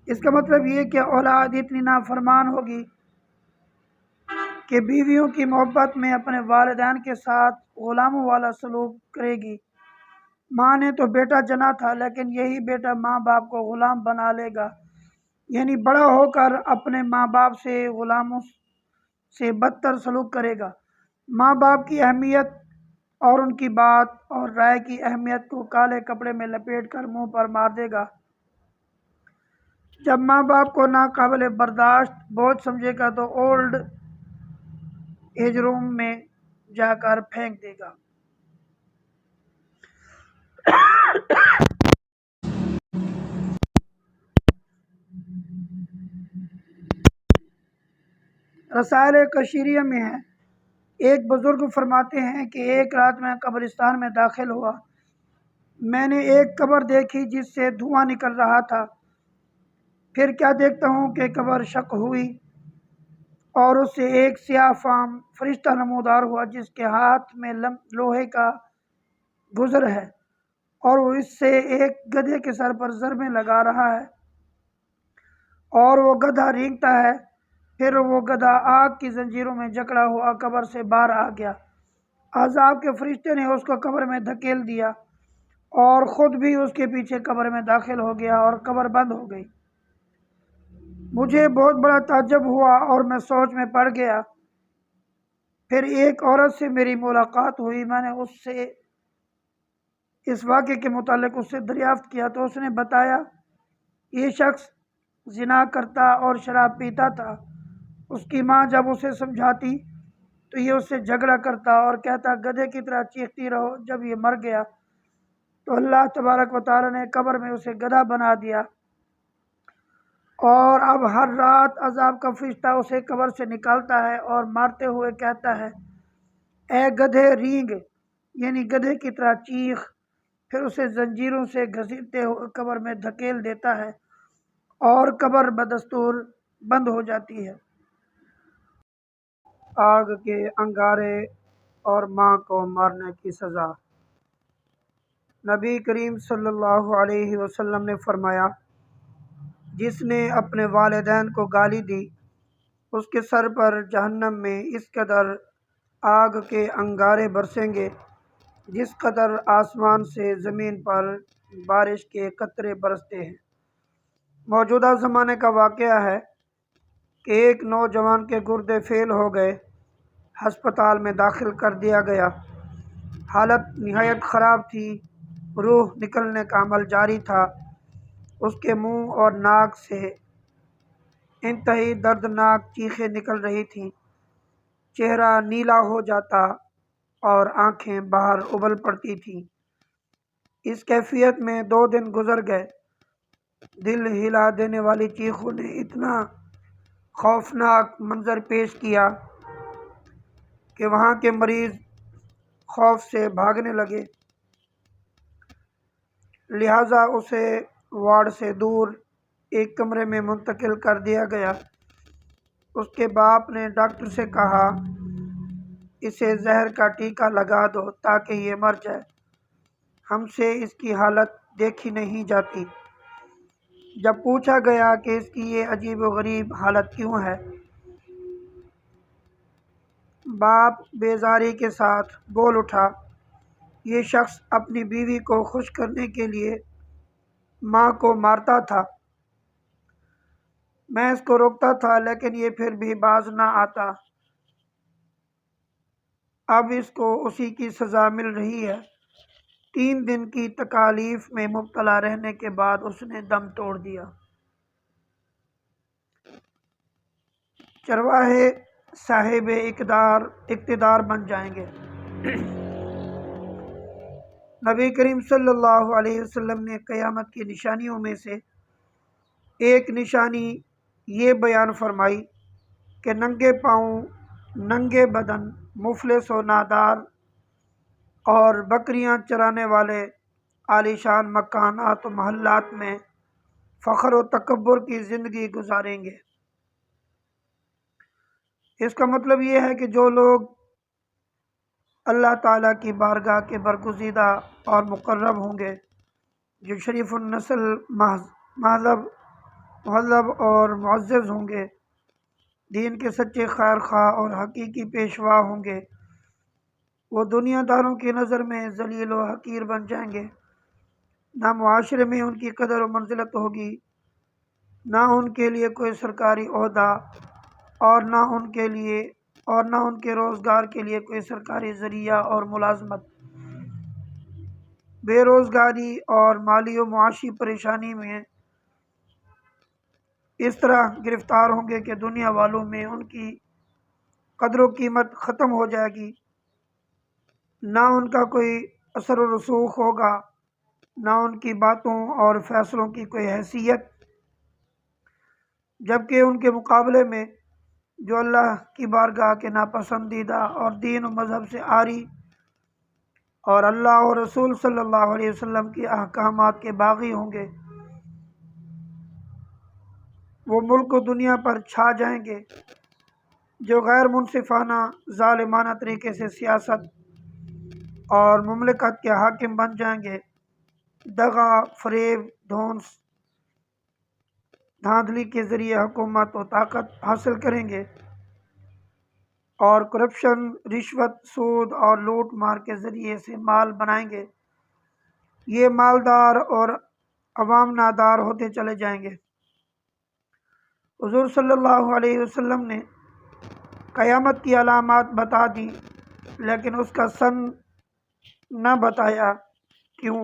اس کا مطلب یہ کہ اولاد اتنی نافرمان ہوگی کہ بیویوں کی محبت میں اپنے والدین کے ساتھ غلاموں والا سلوک کرے گی۔ ماں نے تو بیٹا جنا تھا لیکن یہی بیٹا ماں باپ کو غلام بنا لے گا، یعنی بڑا ہو کر اپنے ماں باپ سے غلاموں سے بدتر سلوک کرے گا۔ ماں باپ کی اہمیت اور ان کی بات اور رائے کی اہمیت کو کالے کپڑے میں لپیٹ کر منہ پر مار دے گا۔ جب ماں باپ کو ناقابل برداشت بوجھ سمجھے گا تو اولڈ ایج روم میں جا کر پھینک دے گا۔ رسائل کشیریہ میں ہے، ایک بزرگ فرماتے ہیں کہ ایک رات میں قبرستان میں داخل ہوا، میں نے ایک قبر دیکھی جس سے دھواں نکل رہا تھا، پھر کیا دیکھتا ہوں کہ قبر شق ہوئی اور اس سے ایک سیاہ فام فرشتہ نمودار ہوا جس کے ہاتھ میں لوہے کا گزر ہے اور وہ اس سے ایک گدھے کے سر پر ضربیں لگا رہا ہے اور وہ گدھا رینگتا ہے۔ پھر وہ گدھا آگ کی زنجیروں میں جکڑا ہوا قبر سے باہر آ گیا۔ عذاب کے فرشتے نے اس کو قبر میں دھکیل دیا اور خود بھی اس کے پیچھے قبر میں داخل ہو گیا اور قبر بند ہو گئی۔ مجھے بہت بڑا تعجب ہوا اور میں سوچ میں پڑ گیا۔ پھر ایک عورت سے میری ملاقات ہوئی، میں نے اس سے اس واقعے کے متعلق اس سے دریافت کیا تو اس نے بتایا یہ شخص زنا کرتا اور شراب پیتا تھا۔ اس کی ماں جب اسے سمجھاتی تو یہ اس سے جھگڑا کرتا اور کہتا گدھے کی طرح چیختی رہو۔ جب یہ مر گیا تو اللہ تبارک و تعالی نے قبر میں اسے گدھا بنا دیا اور اب ہر رات عذاب کا فرشتہ اسے قبر سے نکالتا ہے اور مارتے ہوئے کہتا ہے اے گدھے رینگ، یعنی گدھے کی طرح چیخ، پھر اسے زنجیروں سے گھسیٹتے ہوئے قبر میں دھکیل دیتا ہے اور قبر بدستور بند ہو جاتی ہے۔ آگ کے انگارے اور ماں کو مارنے کی سزا۔ نبی کریم صلی اللہ علیہ وسلم نے فرمایا جس نے اپنے والدین کو گالی دی اس کے سر پر جہنم میں اس قدر آگ کے انگارے برسیں گے جس قدر آسمان سے زمین پر بارش کے قطرے برستے ہیں۔ موجودہ زمانے کا واقعہ ہے کہ ایک نوجوان کے گردے فیل ہو گئے، ہسپتال میں داخل کر دیا گیا، حالت نہایت خراب تھی، روح نکلنے کا عمل جاری تھا، اس کے منہ اور ناک سے انتہائی دردناک چیخیں نکل رہی تھیں، چہرہ نیلا ہو جاتا اور آنکھیں باہر ابل پڑتی تھیں۔ اس کیفیت میں 2 دن گزر گئے۔ دل ہلا دینے والی چیخوں نے اتنا خوفناک منظر پیش کیا کہ وہاں کے مریض خوف سے بھاگنے لگے، لہٰذا اسے وارڈ سے دور ایک کمرے میں منتقل کر دیا گیا۔ اس کے باپ نے ڈاکٹر سے کہا اسے زہر کا ٹیکہ لگا دو تاکہ یہ مر جائے، ہم سے اس کی حالت دیکھی نہیں جاتی۔ جب پوچھا گیا کہ اس کی یہ عجیب و غریب حالت کیوں ہے، باپ بیزاری کے ساتھ بول اٹھا یہ شخص اپنی بیوی کو خوش کرنے کے لیے ماں کو مارتا تھا، میں اس کو روکتا تھا لیکن یہ پھر بھی باز نہ آتا، اب اس کو اسی کی سزا مل رہی ہے۔ 3 دن کی تکالیف میں مبتلا رہنے کے بعد اس نے دم توڑ دیا۔ چرواہے صاحب اقتدار بن جائیں گے۔ نبی کریم صلی اللہ علیہ وسلم نے قیامت کی نشانیوں میں سے ایک نشانی یہ بیان فرمائی کہ ننگے پاؤں، ننگے بدن، مفلس و نادار اور بکریاں چرانے والے عالیشان مکانات و محلات میں فخر و تکبر کی زندگی گزاریں گے۔ اس کا مطلب یہ ہے کہ جو لوگ اللہ تعالیٰ کی بارگاہ کے برگزیدہ اور مقرب ہوں گے، جو شریف النسل، مہذب اور معزز ہوں گے، دین کے سچے خیر خواہ اور حقیقی پیشوا ہوں گے، وہ دنیا داروں کی نظر میں ذلیل و حقیر بن جائیں گے، نہ معاشرے میں ان کی قدر و منزلت ہوگی، نہ ان کے لیے کوئی سرکاری عہدہ اور نہ ان کے روزگار کے لیے کوئی سرکاری ذریعہ اور ملازمت۔ بے روزگاری اور مالی و معاشی پریشانی میں اس طرح گرفتار ہوں گے کہ دنیا والوں میں ان کی قدر و قیمت ختم ہو جائے گی، نہ ان کا کوئی اثر و رسوخ ہوگا، نہ ان کی باتوں اور فیصلوں کی کوئی حیثیت، جبکہ ان کے مقابلے میں جو اللہ کی بارگاہ کے ناپسندیدہ اور دین و مذہب سے عاری اور اللہ اور رسول صلی اللہ علیہ وسلم کی احکامات کے باغی ہوں گے، وہ ملک و دنیا پر چھا جائیں گے۔ جو غیر منصفانہ ظالمانہ طریقے سے سیاست اور مملکت کے حاکم بن جائیں گے، دغا، فریب، دھاندلی کے ذریعے حکومت و طاقت حاصل کریں گے اور کرپشن، رشوت، سود اور لوٹ مار کے ذریعے سے مال بنائیں گے، یہ مالدار اور عوام نادار ہوتے چلے جائیں گے۔ حضور صلی اللہ علیہ وسلم نے قیامت کی علامات بتا دی، لیکن اس کا سن نہ بتایا۔ کیوں؟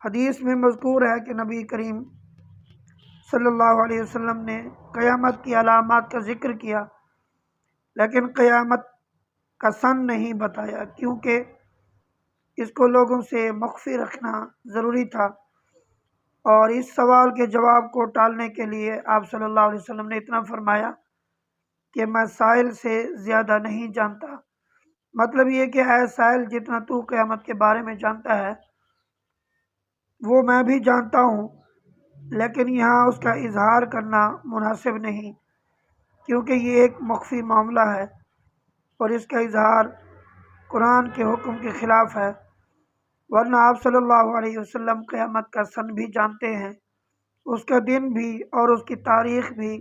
حدیث میں مذکور ہے کہ نبی کریم صلی اللہ علیہ وسلم نے قیامت کی علامات کا ذکر کیا، لیکن قیامت کا سن نہیں بتایا، کیونکہ اس کو لوگوں سے مخفی رکھنا ضروری تھا، اور اس سوال کے جواب کو ٹالنے کے لیے آپ صلی اللہ علیہ وسلم نے اتنا فرمایا کہ میں سائل سے زیادہ نہیں جانتا۔ مطلب یہ کہ اے سائل، جتنا تو قیامت کے بارے میں جانتا ہے وہ میں بھی جانتا ہوں، لیکن یہاں اس کا اظہار کرنا مناسب نہیں، کیونکہ یہ ایک مخفی معاملہ ہے اور اس کا اظہار قرآن کے حکم کے خلاف ہے، ورنہ آپ صلی اللہ علیہ وسلم قیامت کا سن بھی جانتے ہیں، اس کا دن بھی اور اس کی تاریخ بھی،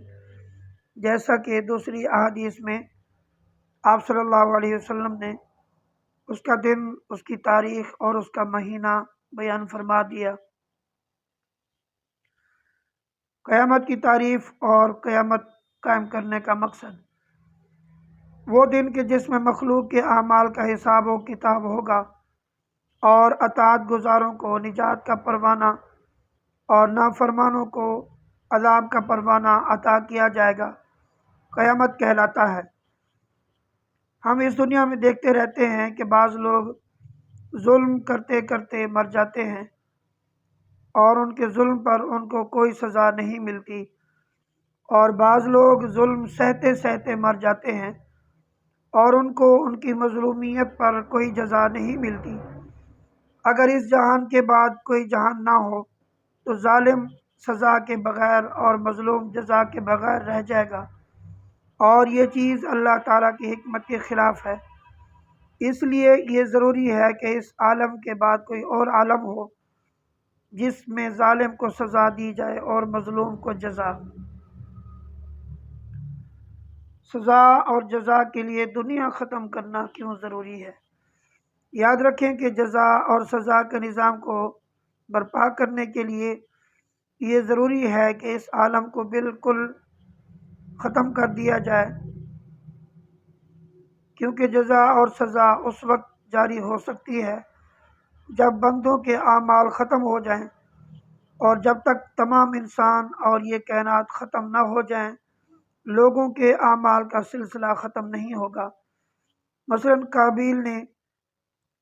جیسا کہ دوسری احادیث میں آپ صلی اللہ علیہ وسلم نے اس کا دن، اس کی تاریخ اور اس کا مہینہ بیان فرما دیا۔ قیامت کی تعریف اور قیامت قائم کرنے کا مقصد وہ دن کہ جس میں مخلوق کے اعمال کا حساب و کتاب ہوگا اور اطاعت گزاروں کو نجات کا پروانہ اور نافرمانوں کو عذاب کا پروانہ عطا کیا جائے گا، قیامت کہلاتا ہے۔ ہم اس دنیا میں دیکھتے رہتے ہیں کہ بعض لوگ ظلم کرتے کرتے مر جاتے ہیں اور ان کے ظلم پر ان کو کوئی سزا نہیں ملتی، اور بعض لوگ ظلم سہتے سہتے مر جاتے ہیں اور ان کو ان کی مظلومیت پر کوئی جزا نہیں ملتی۔ اگر اس جہان کے بعد کوئی جہان نہ ہو تو ظالم سزا کے بغیر اور مظلوم جزا کے بغیر رہ جائے گا، اور یہ چیز اللہ تعالیٰ کی حکمت کے خلاف ہے۔ اس لیے یہ ضروری ہے کہ اس عالم کے بعد کوئی اور عالم ہو جس میں ظالم کو سزا دی جائے اور مظلوم کو جزا۔ سزا اور جزا کے لیے دنیا ختم کرنا کیوں ضروری ہے؟ یاد رکھیں کہ جزا اور سزا کے نظام کو برپا کرنے کے لیے یہ ضروری ہے کہ اس عالم کو بالکل ختم کر دیا جائے، کیونکہ جزا اور سزا اس وقت جاری ہو سکتی ہے جب بندوں کے اعمال ختم ہو جائیں، اور جب تک تمام انسان اور یہ کائنات ختم نہ ہو جائیں لوگوں کے اعمال کا سلسلہ ختم نہیں ہوگا۔ مثلا قابیل نے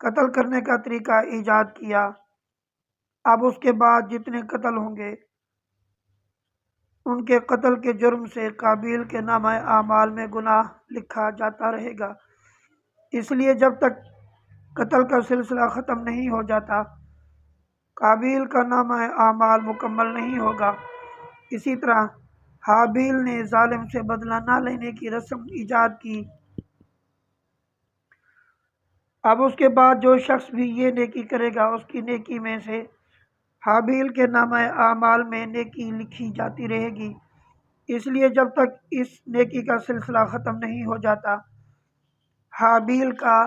قتل کرنے کا طریقہ ایجاد کیا، اب اس کے بعد جتنے قتل ہوں گے ان کے قتل کے جرم سے قابیل کے نامہ اعمال میں گناہ لکھا جاتا رہے گا، اس لیے جب تک قتل کا سلسلہ ختم نہیں ہو جاتا قابیل کا نامہ اعمال مکمل نہیں ہوگا۔ اسی طرح حابیل نے ظالم سے بدلہ نہ لینے کی رسم ایجاد کی، اب اس کے بعد جو شخص بھی یہ نیکی کرے گا اس کی نیکی میں سے حابیل کے نامہ اعمال میں نیکی لکھی جاتی رہے گی، اس لیے جب تک اس نیکی کا سلسلہ ختم نہیں ہو جاتا حابیل کا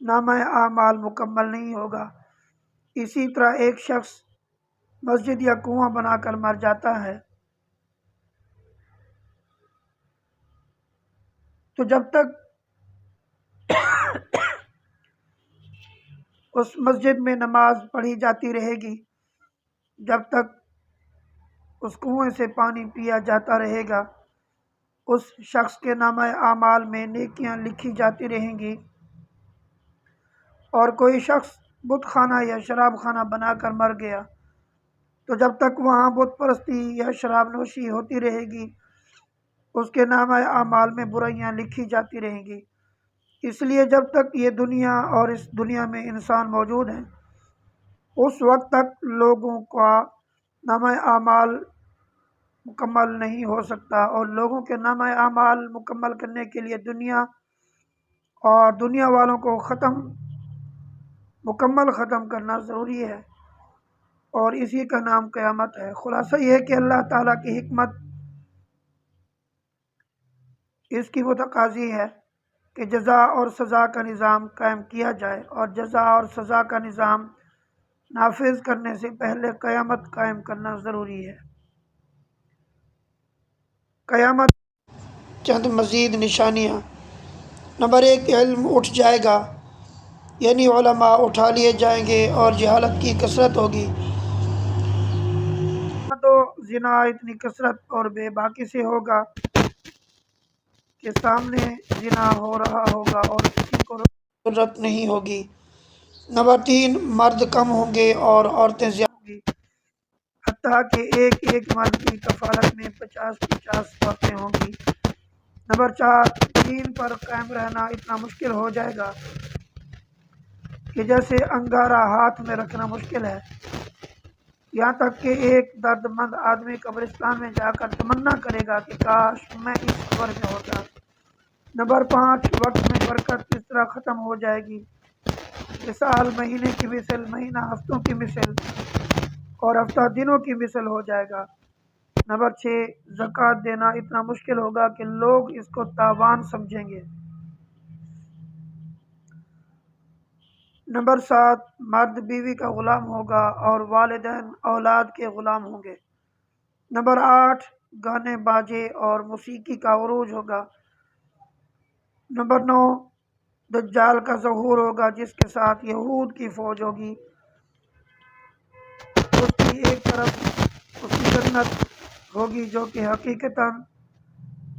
نامہ اعمال مکمل نہیں ہوگا۔ اسی طرح ایک شخص مسجد یا کنواں بنا کر مر جاتا ہے تو جب تک اس مسجد میں نماز پڑھی جاتی رہے گی، جب تک اس کنویں سے پانی پیا جاتا رہے گا اس شخص کے نامہ اعمال میں نیکیاں لکھی جاتی رہیں گی، اور کوئی شخص بت خانہ یا شراب خانہ بنا کر مر گیا تو جب تک وہاں بت پرستی یا شراب نوشی ہوتی رہے گی اس کے نامہ اعمال میں برائیاں لکھی جاتی رہیں گی۔ اس لیے جب تک یہ دنیا اور اس دنیا میں انسان موجود ہیں اس وقت تک لوگوں کا نامہ اعمال مکمل نہیں ہو سکتا، اور لوگوں کے نامہ اعمال مکمل کرنے کے لیے دنیا اور دنیا والوں کو مکمل ختم کرنا ضروری ہے، اور اسی کا نام قیامت ہے۔ خلاصہ یہ ہے کہ اللہ تعالیٰ کی حکمت اس کی وہ تقاضی ہے کہ جزا اور سزا کا نظام قائم کیا جائے، اور جزا اور سزا کا نظام نافذ کرنے سے پہلے قیامت قائم کرنا ضروری ہے۔ قیامت چند مزید نشانیاں۔ نمبر 1، علم اٹھ جائے گا، یعنی علماء اٹھا لیے جائیں گے اور جہالت کی کثرت ہوگی۔ تو زنا اتنی کثرت اور بے باکی سے ہوگا کہ سامنے زنا ہو رہا ہوگا اور کسی کو ضرورت نہیں ہوگی۔ نمبر 3، مرد کم ہوں گے اور عورتیں زیادہ ہوں گی، حتیٰ کہ ایک مرد کی کفالت میں 50 عورتیں ہوں گی۔ نمبر 4، دین پر قائم رہنا اتنا مشکل ہو جائے گا کہ جیسے انگارہ ہاتھ میں رکھنا مشکل ہے، یہاں تک کہ ایک درد مند آدمی قبرستان میں جا کر تمنا کرے گا کہ کاش میں اس قبر میں ہوتا۔ نمبر 5، وقت میں برکت اس طرح ختم ہو جائے گی کہ سال مہینے کی مثل، مہینہ ہفتوں کی مثل، اور ہفتہ دنوں کی مثل ہو جائے گا۔ نمبر 6، زکوٰۃ دینا اتنا مشکل ہوگا کہ لوگ اس کو تاوان سمجھیں گے۔ نمبر 7، مرد بیوی کا غلام ہوگا اور والدین اولاد کے غلام ہوں گے۔ نمبر 8، گانے باجے اور موسیقی کا عروج ہوگا۔ نمبر 9، دجال کا ظہور ہوگا جس کے ساتھ یہود کی فوج ہوگی۔ اس کی ایک طرف اس کی جنت ہوگی جو کہ حقیقتاً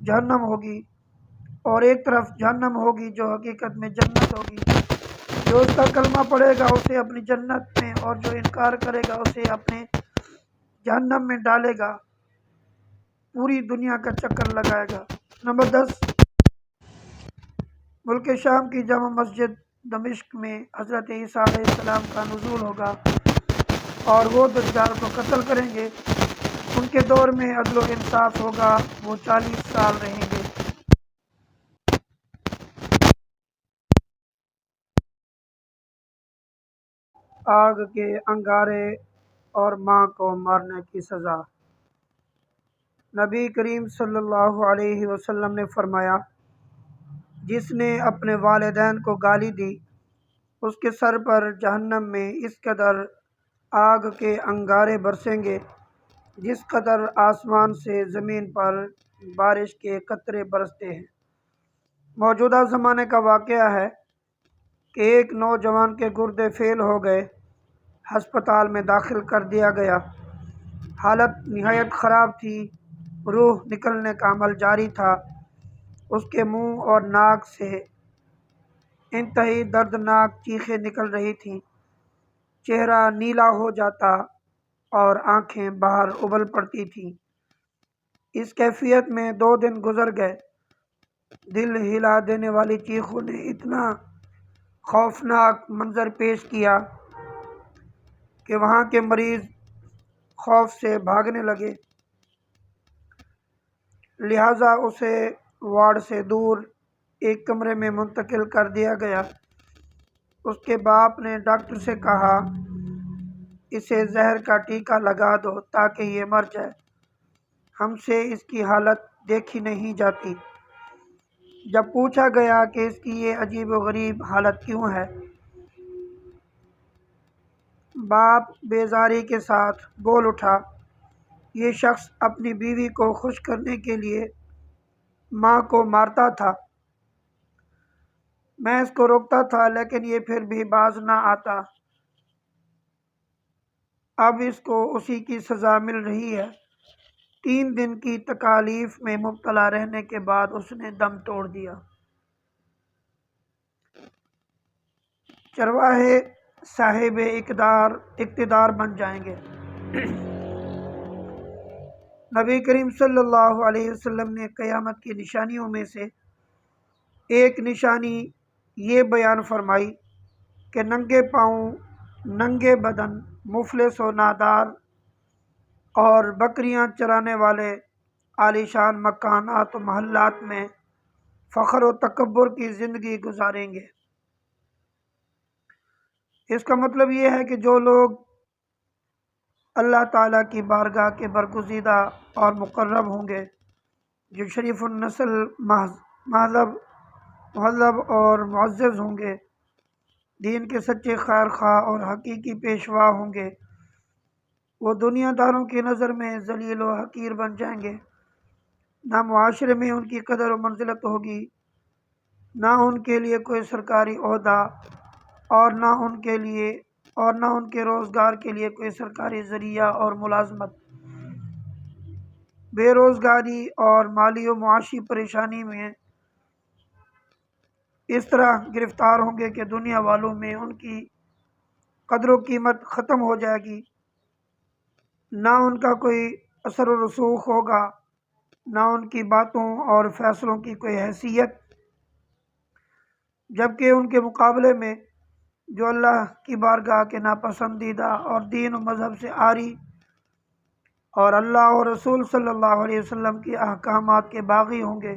جہنم ہوگی، اور ایک طرف جہنم ہوگی جو حقیقت میں جنت ہوگی۔ جو اس کا کلمہ پڑھے گا اسے اپنی جنت میں، اور جو انکار کرے گا اسے اپنے جہنم میں ڈالے گا، پوری دنیا کا چکر لگائے گا۔ نمبر 10، ملک شام کی جامع مسجد دمشق میں حضرت عیسیٰ علیہ السلام کا نزول ہوگا اور وہ دجال کو قتل کریں گے۔ ان کے دور میں عدل و انصاف ہوگا، وہ 40 سال رہیں گے۔ آگ کے انگارے اور ماں کو مارنے کی سزا۔ نبی کریم صلی اللہ علیہ وسلم نے فرمایا، جس نے اپنے والدین کو گالی دی اس کے سر پر جہنم میں اس قدر آگ کے انگارے برسیں گے جس قدر آسمان سے زمین پر بارش کے قطرے برستے ہیں۔ موجودہ زمانے کا واقعہ ہے کہ ایک نوجوان کے گردے فیل ہو گئے، ہسپتال میں داخل کر دیا گیا، حالت نہایت خراب تھی، روح نکلنے کا عمل جاری تھا، اس کے منہ اور ناک سے انتہائی دردناک چیخیں نکل رہی تھیں، چہرہ نیلا ہو جاتا اور آنکھیں باہر ابل پڑتی تھیں۔ اس کیفیت میں 2 دن گزر گئے۔ دل ہلا دینے والی چیخوں نے اتنا خوفناک منظر پیش کیا کہ وہاں کے مریض خوف سے بھاگنے لگے، لہٰذا اسے وارڈ سے دور ایک کمرے میں منتقل کر دیا گیا۔ اس کے باپ نے ڈاکٹر سے کہا، اسے زہر کا ٹیکہ لگا دو تاکہ یہ مر جائے، ہم سے اس کی حالت دیکھی نہیں جاتی۔ جب پوچھا گیا کہ اس کی یہ عجیب و غریب حالت کیوں ہے، باپ بیزاری کے ساتھ بول اٹھا، یہ شخص اپنی بیوی کو خوش کرنے کے لیے ماں کو مارتا تھا، میں اس کو روکتا تھا لیکن یہ پھر بھی باز نہ آتا، اب اس کو اسی کی سزا مل رہی ہے۔ 3 دن کی تکالیف میں مبتلا رہنے کے بعد اس نے دم توڑ دیا۔ چرواہے صاحب اقتدار بن جائیں گے۔ نبی کریم صلی اللہ علیہ وسلم نے قیامت کی نشانیوں میں سے ایک نشانی یہ بیان فرمائی کہ ننگے پاؤں، ننگے بدن، مفلس و نادار اور بکریاں چرانے والے عالیشان مکانات و محلات میں فخر و تکبر کی زندگی گزاریں گے۔ اس کا مطلب یہ ہے کہ جو لوگ اللہ تعالیٰ کی بارگاہ کے برگزیدہ اور مقرب ہوں گے، جو شریف النسل، مہذب اور معزز ہوں گے، دین کے سچے خیر خواہ اور حقیقی پیشوا ہوں گے، وہ دنیا داروں کی نظر میں ذلیل و حقیر بن جائیں گے۔ نہ معاشرے میں ان کی قدر و منزلت ہوگی، نہ ان کے لیے کوئی سرکاری عہدہ، اور نہ ان کے روزگار کے لیے کوئی سرکاری ذریعہ اور ملازمت۔ بے روزگاری اور مالی و معاشی پریشانی میں اس طرح گرفتار ہوں گے کہ دنیا والوں میں ان کی قدر و قیمت ختم ہو جائے گی، نہ ان کا کوئی اثر و رسوخ ہوگا، نہ ان کی باتوں اور فیصلوں کی کوئی حیثیت، جبکہ ان کے مقابلے میں جو اللہ کی بارگاہ کے ناپسندیدہ اور دین و مذہب سے عاری اور اللہ اور رسول صلی اللہ علیہ وسلم کے احکامات کے باغی ہوں گے،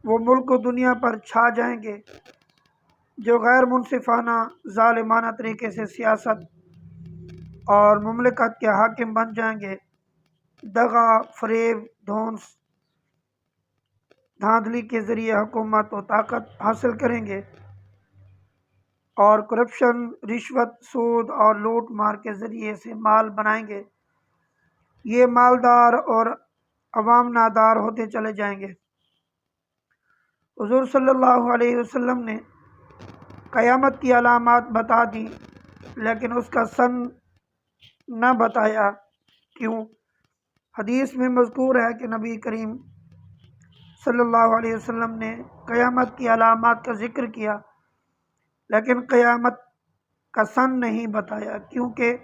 وہ ملک و دنیا پر چھا جائیں گے۔ جو غیر منصفانہ، ظالمانہ طریقے سے سیاست اور مملکت کے حاکم بن جائیں گے، دغا، فریب، دھاندلی کے ذریعے حکومت و طاقت حاصل کریں گے، اور کرپشن، رشوت، سود اور لوٹ مار کے ذریعے سے مال بنائیں گے، یہ مالدار اور عوام نادار ہوتے چلے جائیں گے۔ حضور صلی اللہ علیہ وسلم نے قیامت کی علامات بتا دی، لیکن اس کا سن نہ بتایا۔ کیوں؟ حدیث میں مذکور ہے کہ نبی کریم صلی اللہ علیہ وسلم نے قیامت کی علامات کا ذکر کیا، لیکن قیامت کا سن نہیں بتایا، کیونکہ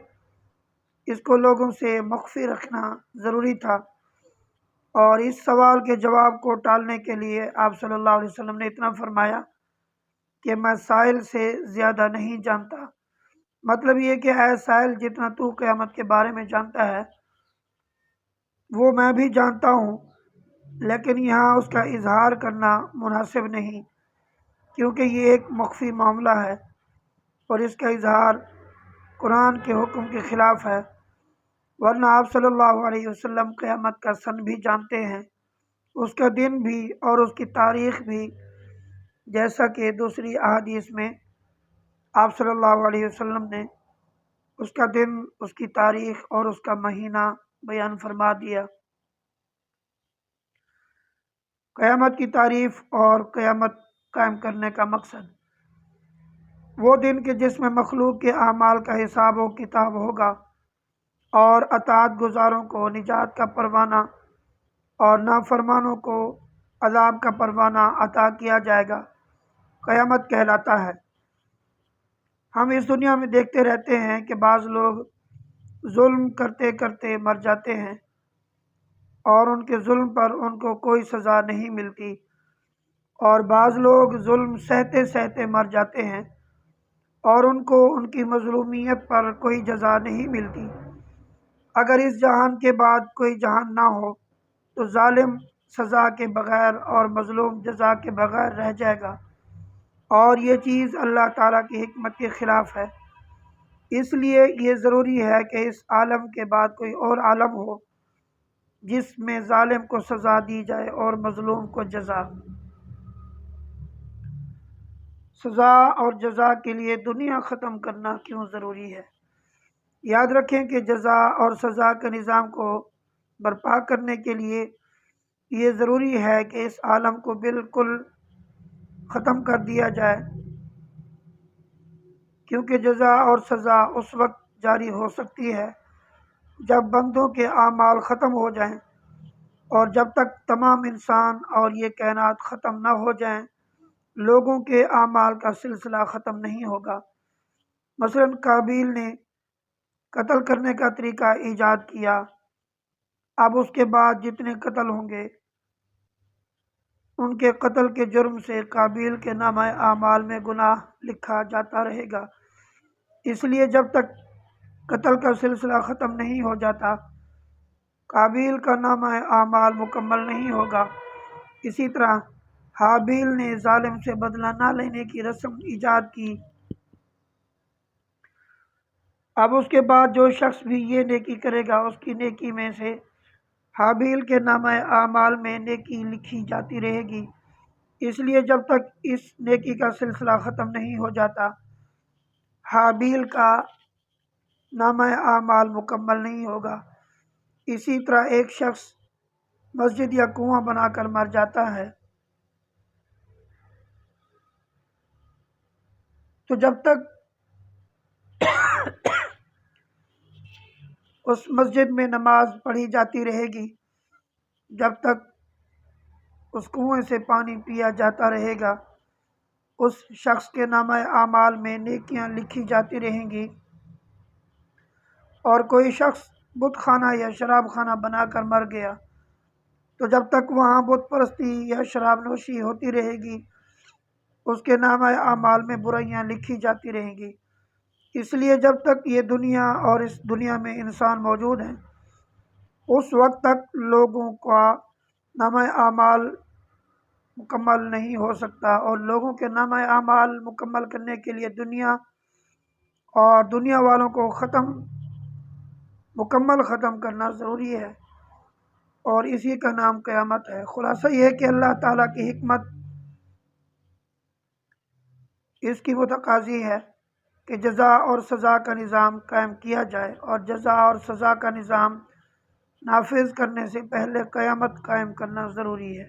اس کو لوگوں سے مخفی رکھنا ضروری تھا، اور اس سوال کے جواب کو ٹالنے کے لیے آپ صلی اللہ علیہ وسلم نے اتنا فرمایا کہ میں سائل سے زیادہ نہیں جانتا۔ مطلب یہ کہ اے سائل، جتنا تو قیامت کے بارے میں جانتا ہے وہ میں بھی جانتا ہوں، لیکن یہاں اس کا اظہار کرنا مناسب نہیں، کیونکہ یہ ایک مخفی معاملہ ہے اور اس کا اظہار قرآن کے حکم کے خلاف ہے، ورنہ آپ صلی اللہ علیہ وسلم قیامت کا سن بھی جانتے ہیں، اس کا دن بھی اور اس کی تاریخ بھی، جیسا کہ دوسری احادیث میں آپ صلی اللہ علیہ وسلم نے اس کا دن، اس کی تاریخ اور اس کا مہینہ بیان فرما دیا۔ قیامت کی تعریف اور قیامت قائم کرنے کا مقصد وہ دن کہ جس میں مخلوق کے اعمال کا حساب و کتاب ہوگا، اور اطاعت گزاروں کو نجات کا پروانہ اور نافرمانوں کو عذاب کا پروانہ عطا کیا جائے گا، قیامت کہلاتا ہے۔ ہم اس دنیا میں دیکھتے رہتے ہیں کہ بعض لوگ ظلم کرتے کرتے مر جاتے ہیں، اور ان کے ظلم پر ان کو کوئی سزا نہیں ملتی، اور بعض لوگ ظلم سہتے سہتے مر جاتے ہیں اور ان کو ان کی مظلومیت پر کوئی جزا نہیں ملتی۔ اگر اس جہان کے بعد کوئی جہان نہ ہو تو ظالم سزا کے بغیر اور مظلوم جزا کے بغیر رہ جائے گا، اور یہ چیز اللہ تعالیٰ کی حکمت کے خلاف ہے۔ اس لیے یہ ضروری ہے کہ اس عالم کے بعد کوئی اور عالم ہو جس میں ظالم کو سزا دی جائے اور مظلوم کو جزا۔ سزا اور جزا کے لیے دنیا ختم کرنا کیوں ضروری ہے؟ یاد رکھیں کہ جزا اور سزا کے نظام کو برپا کرنے کے لیے یہ ضروری ہے کہ اس عالم کو بالکل ختم کر دیا جائے، کیونکہ جزا اور سزا اس وقت جاری ہو سکتی ہے جب بندوں کے اعمال ختم ہو جائیں، اور جب تک تمام انسان اور یہ کائنات ختم نہ ہو جائیں لوگوں کے اعمال کا سلسلہ ختم نہیں ہوگا۔ مثلاً قتل کرنے کا طریقہ ایجاد کیا۔ اب اس کے بعد جتنے قتل ہوں گے ان کے قتل کے جرم سے قابیل کے نامہ اعمال میں گناہ لکھا جاتا رہے گا۔ اس لیے جب تک قتل کا سلسلہ ختم نہیں ہو جاتا قابیل کا نامہ اعمال مکمل نہیں ہوگا۔ اسی طرح حابیل نے ظالم سے بدلہ نہ لینے کی رسم ایجاد کی۔ اب اس کے بعد جو شخص بھی یہ نیکی کرے گا اس کی نیکی میں سے حابیل کے نامہ اعمال میں نیکی لکھی جاتی رہے گی۔ اس لیے جب تک اس نیکی کا سلسلہ ختم نہیں ہو جاتا حابیل کا نامہ اعمال مکمل نہیں ہوگا۔ اسی طرح ایک شخص مسجد یا کنواں بنا کر مر جاتا ہے تو جب تک اس مسجد میں نماز پڑھی جاتی رہے گی، جب تک اس کنویں سے پانی پیا جاتا رہے گا، اس شخص کے نامہ اعمال میں نیکیاں لکھی جاتی رہیں گی۔ اور کوئی شخص بت خانہ یا شراب خانہ بنا کر مر گیا تو جب تک وہاں بت پرستی یا شراب نوشی ہوتی رہے گی اس کے نامہ اعمال میں برائیاں لکھی جاتی رہیں گی۔ اس لیے جب تک یہ دنیا اور اس دنیا میں انسان موجود ہیں اس وقت تک لوگوں کا نامہ اعمال مکمل نہیں ہو سکتا، اور لوگوں کے نامہ اعمال مکمل کرنے کے لیے دنیا اور دنیا والوں کو مکمل ختم کرنا ضروری ہے، اور اسی کا نام قیامت ہے۔ خلاصہ یہ ہے کہ اللہ تعالیٰ کی حکمت اس کی متقاضی ہے کہ جزا اور سزا کا نظام قائم کیا جائے، اور جزا اور سزا کا نظام نافذ کرنے سے پہلے قیامت قائم کرنا ضروری ہے۔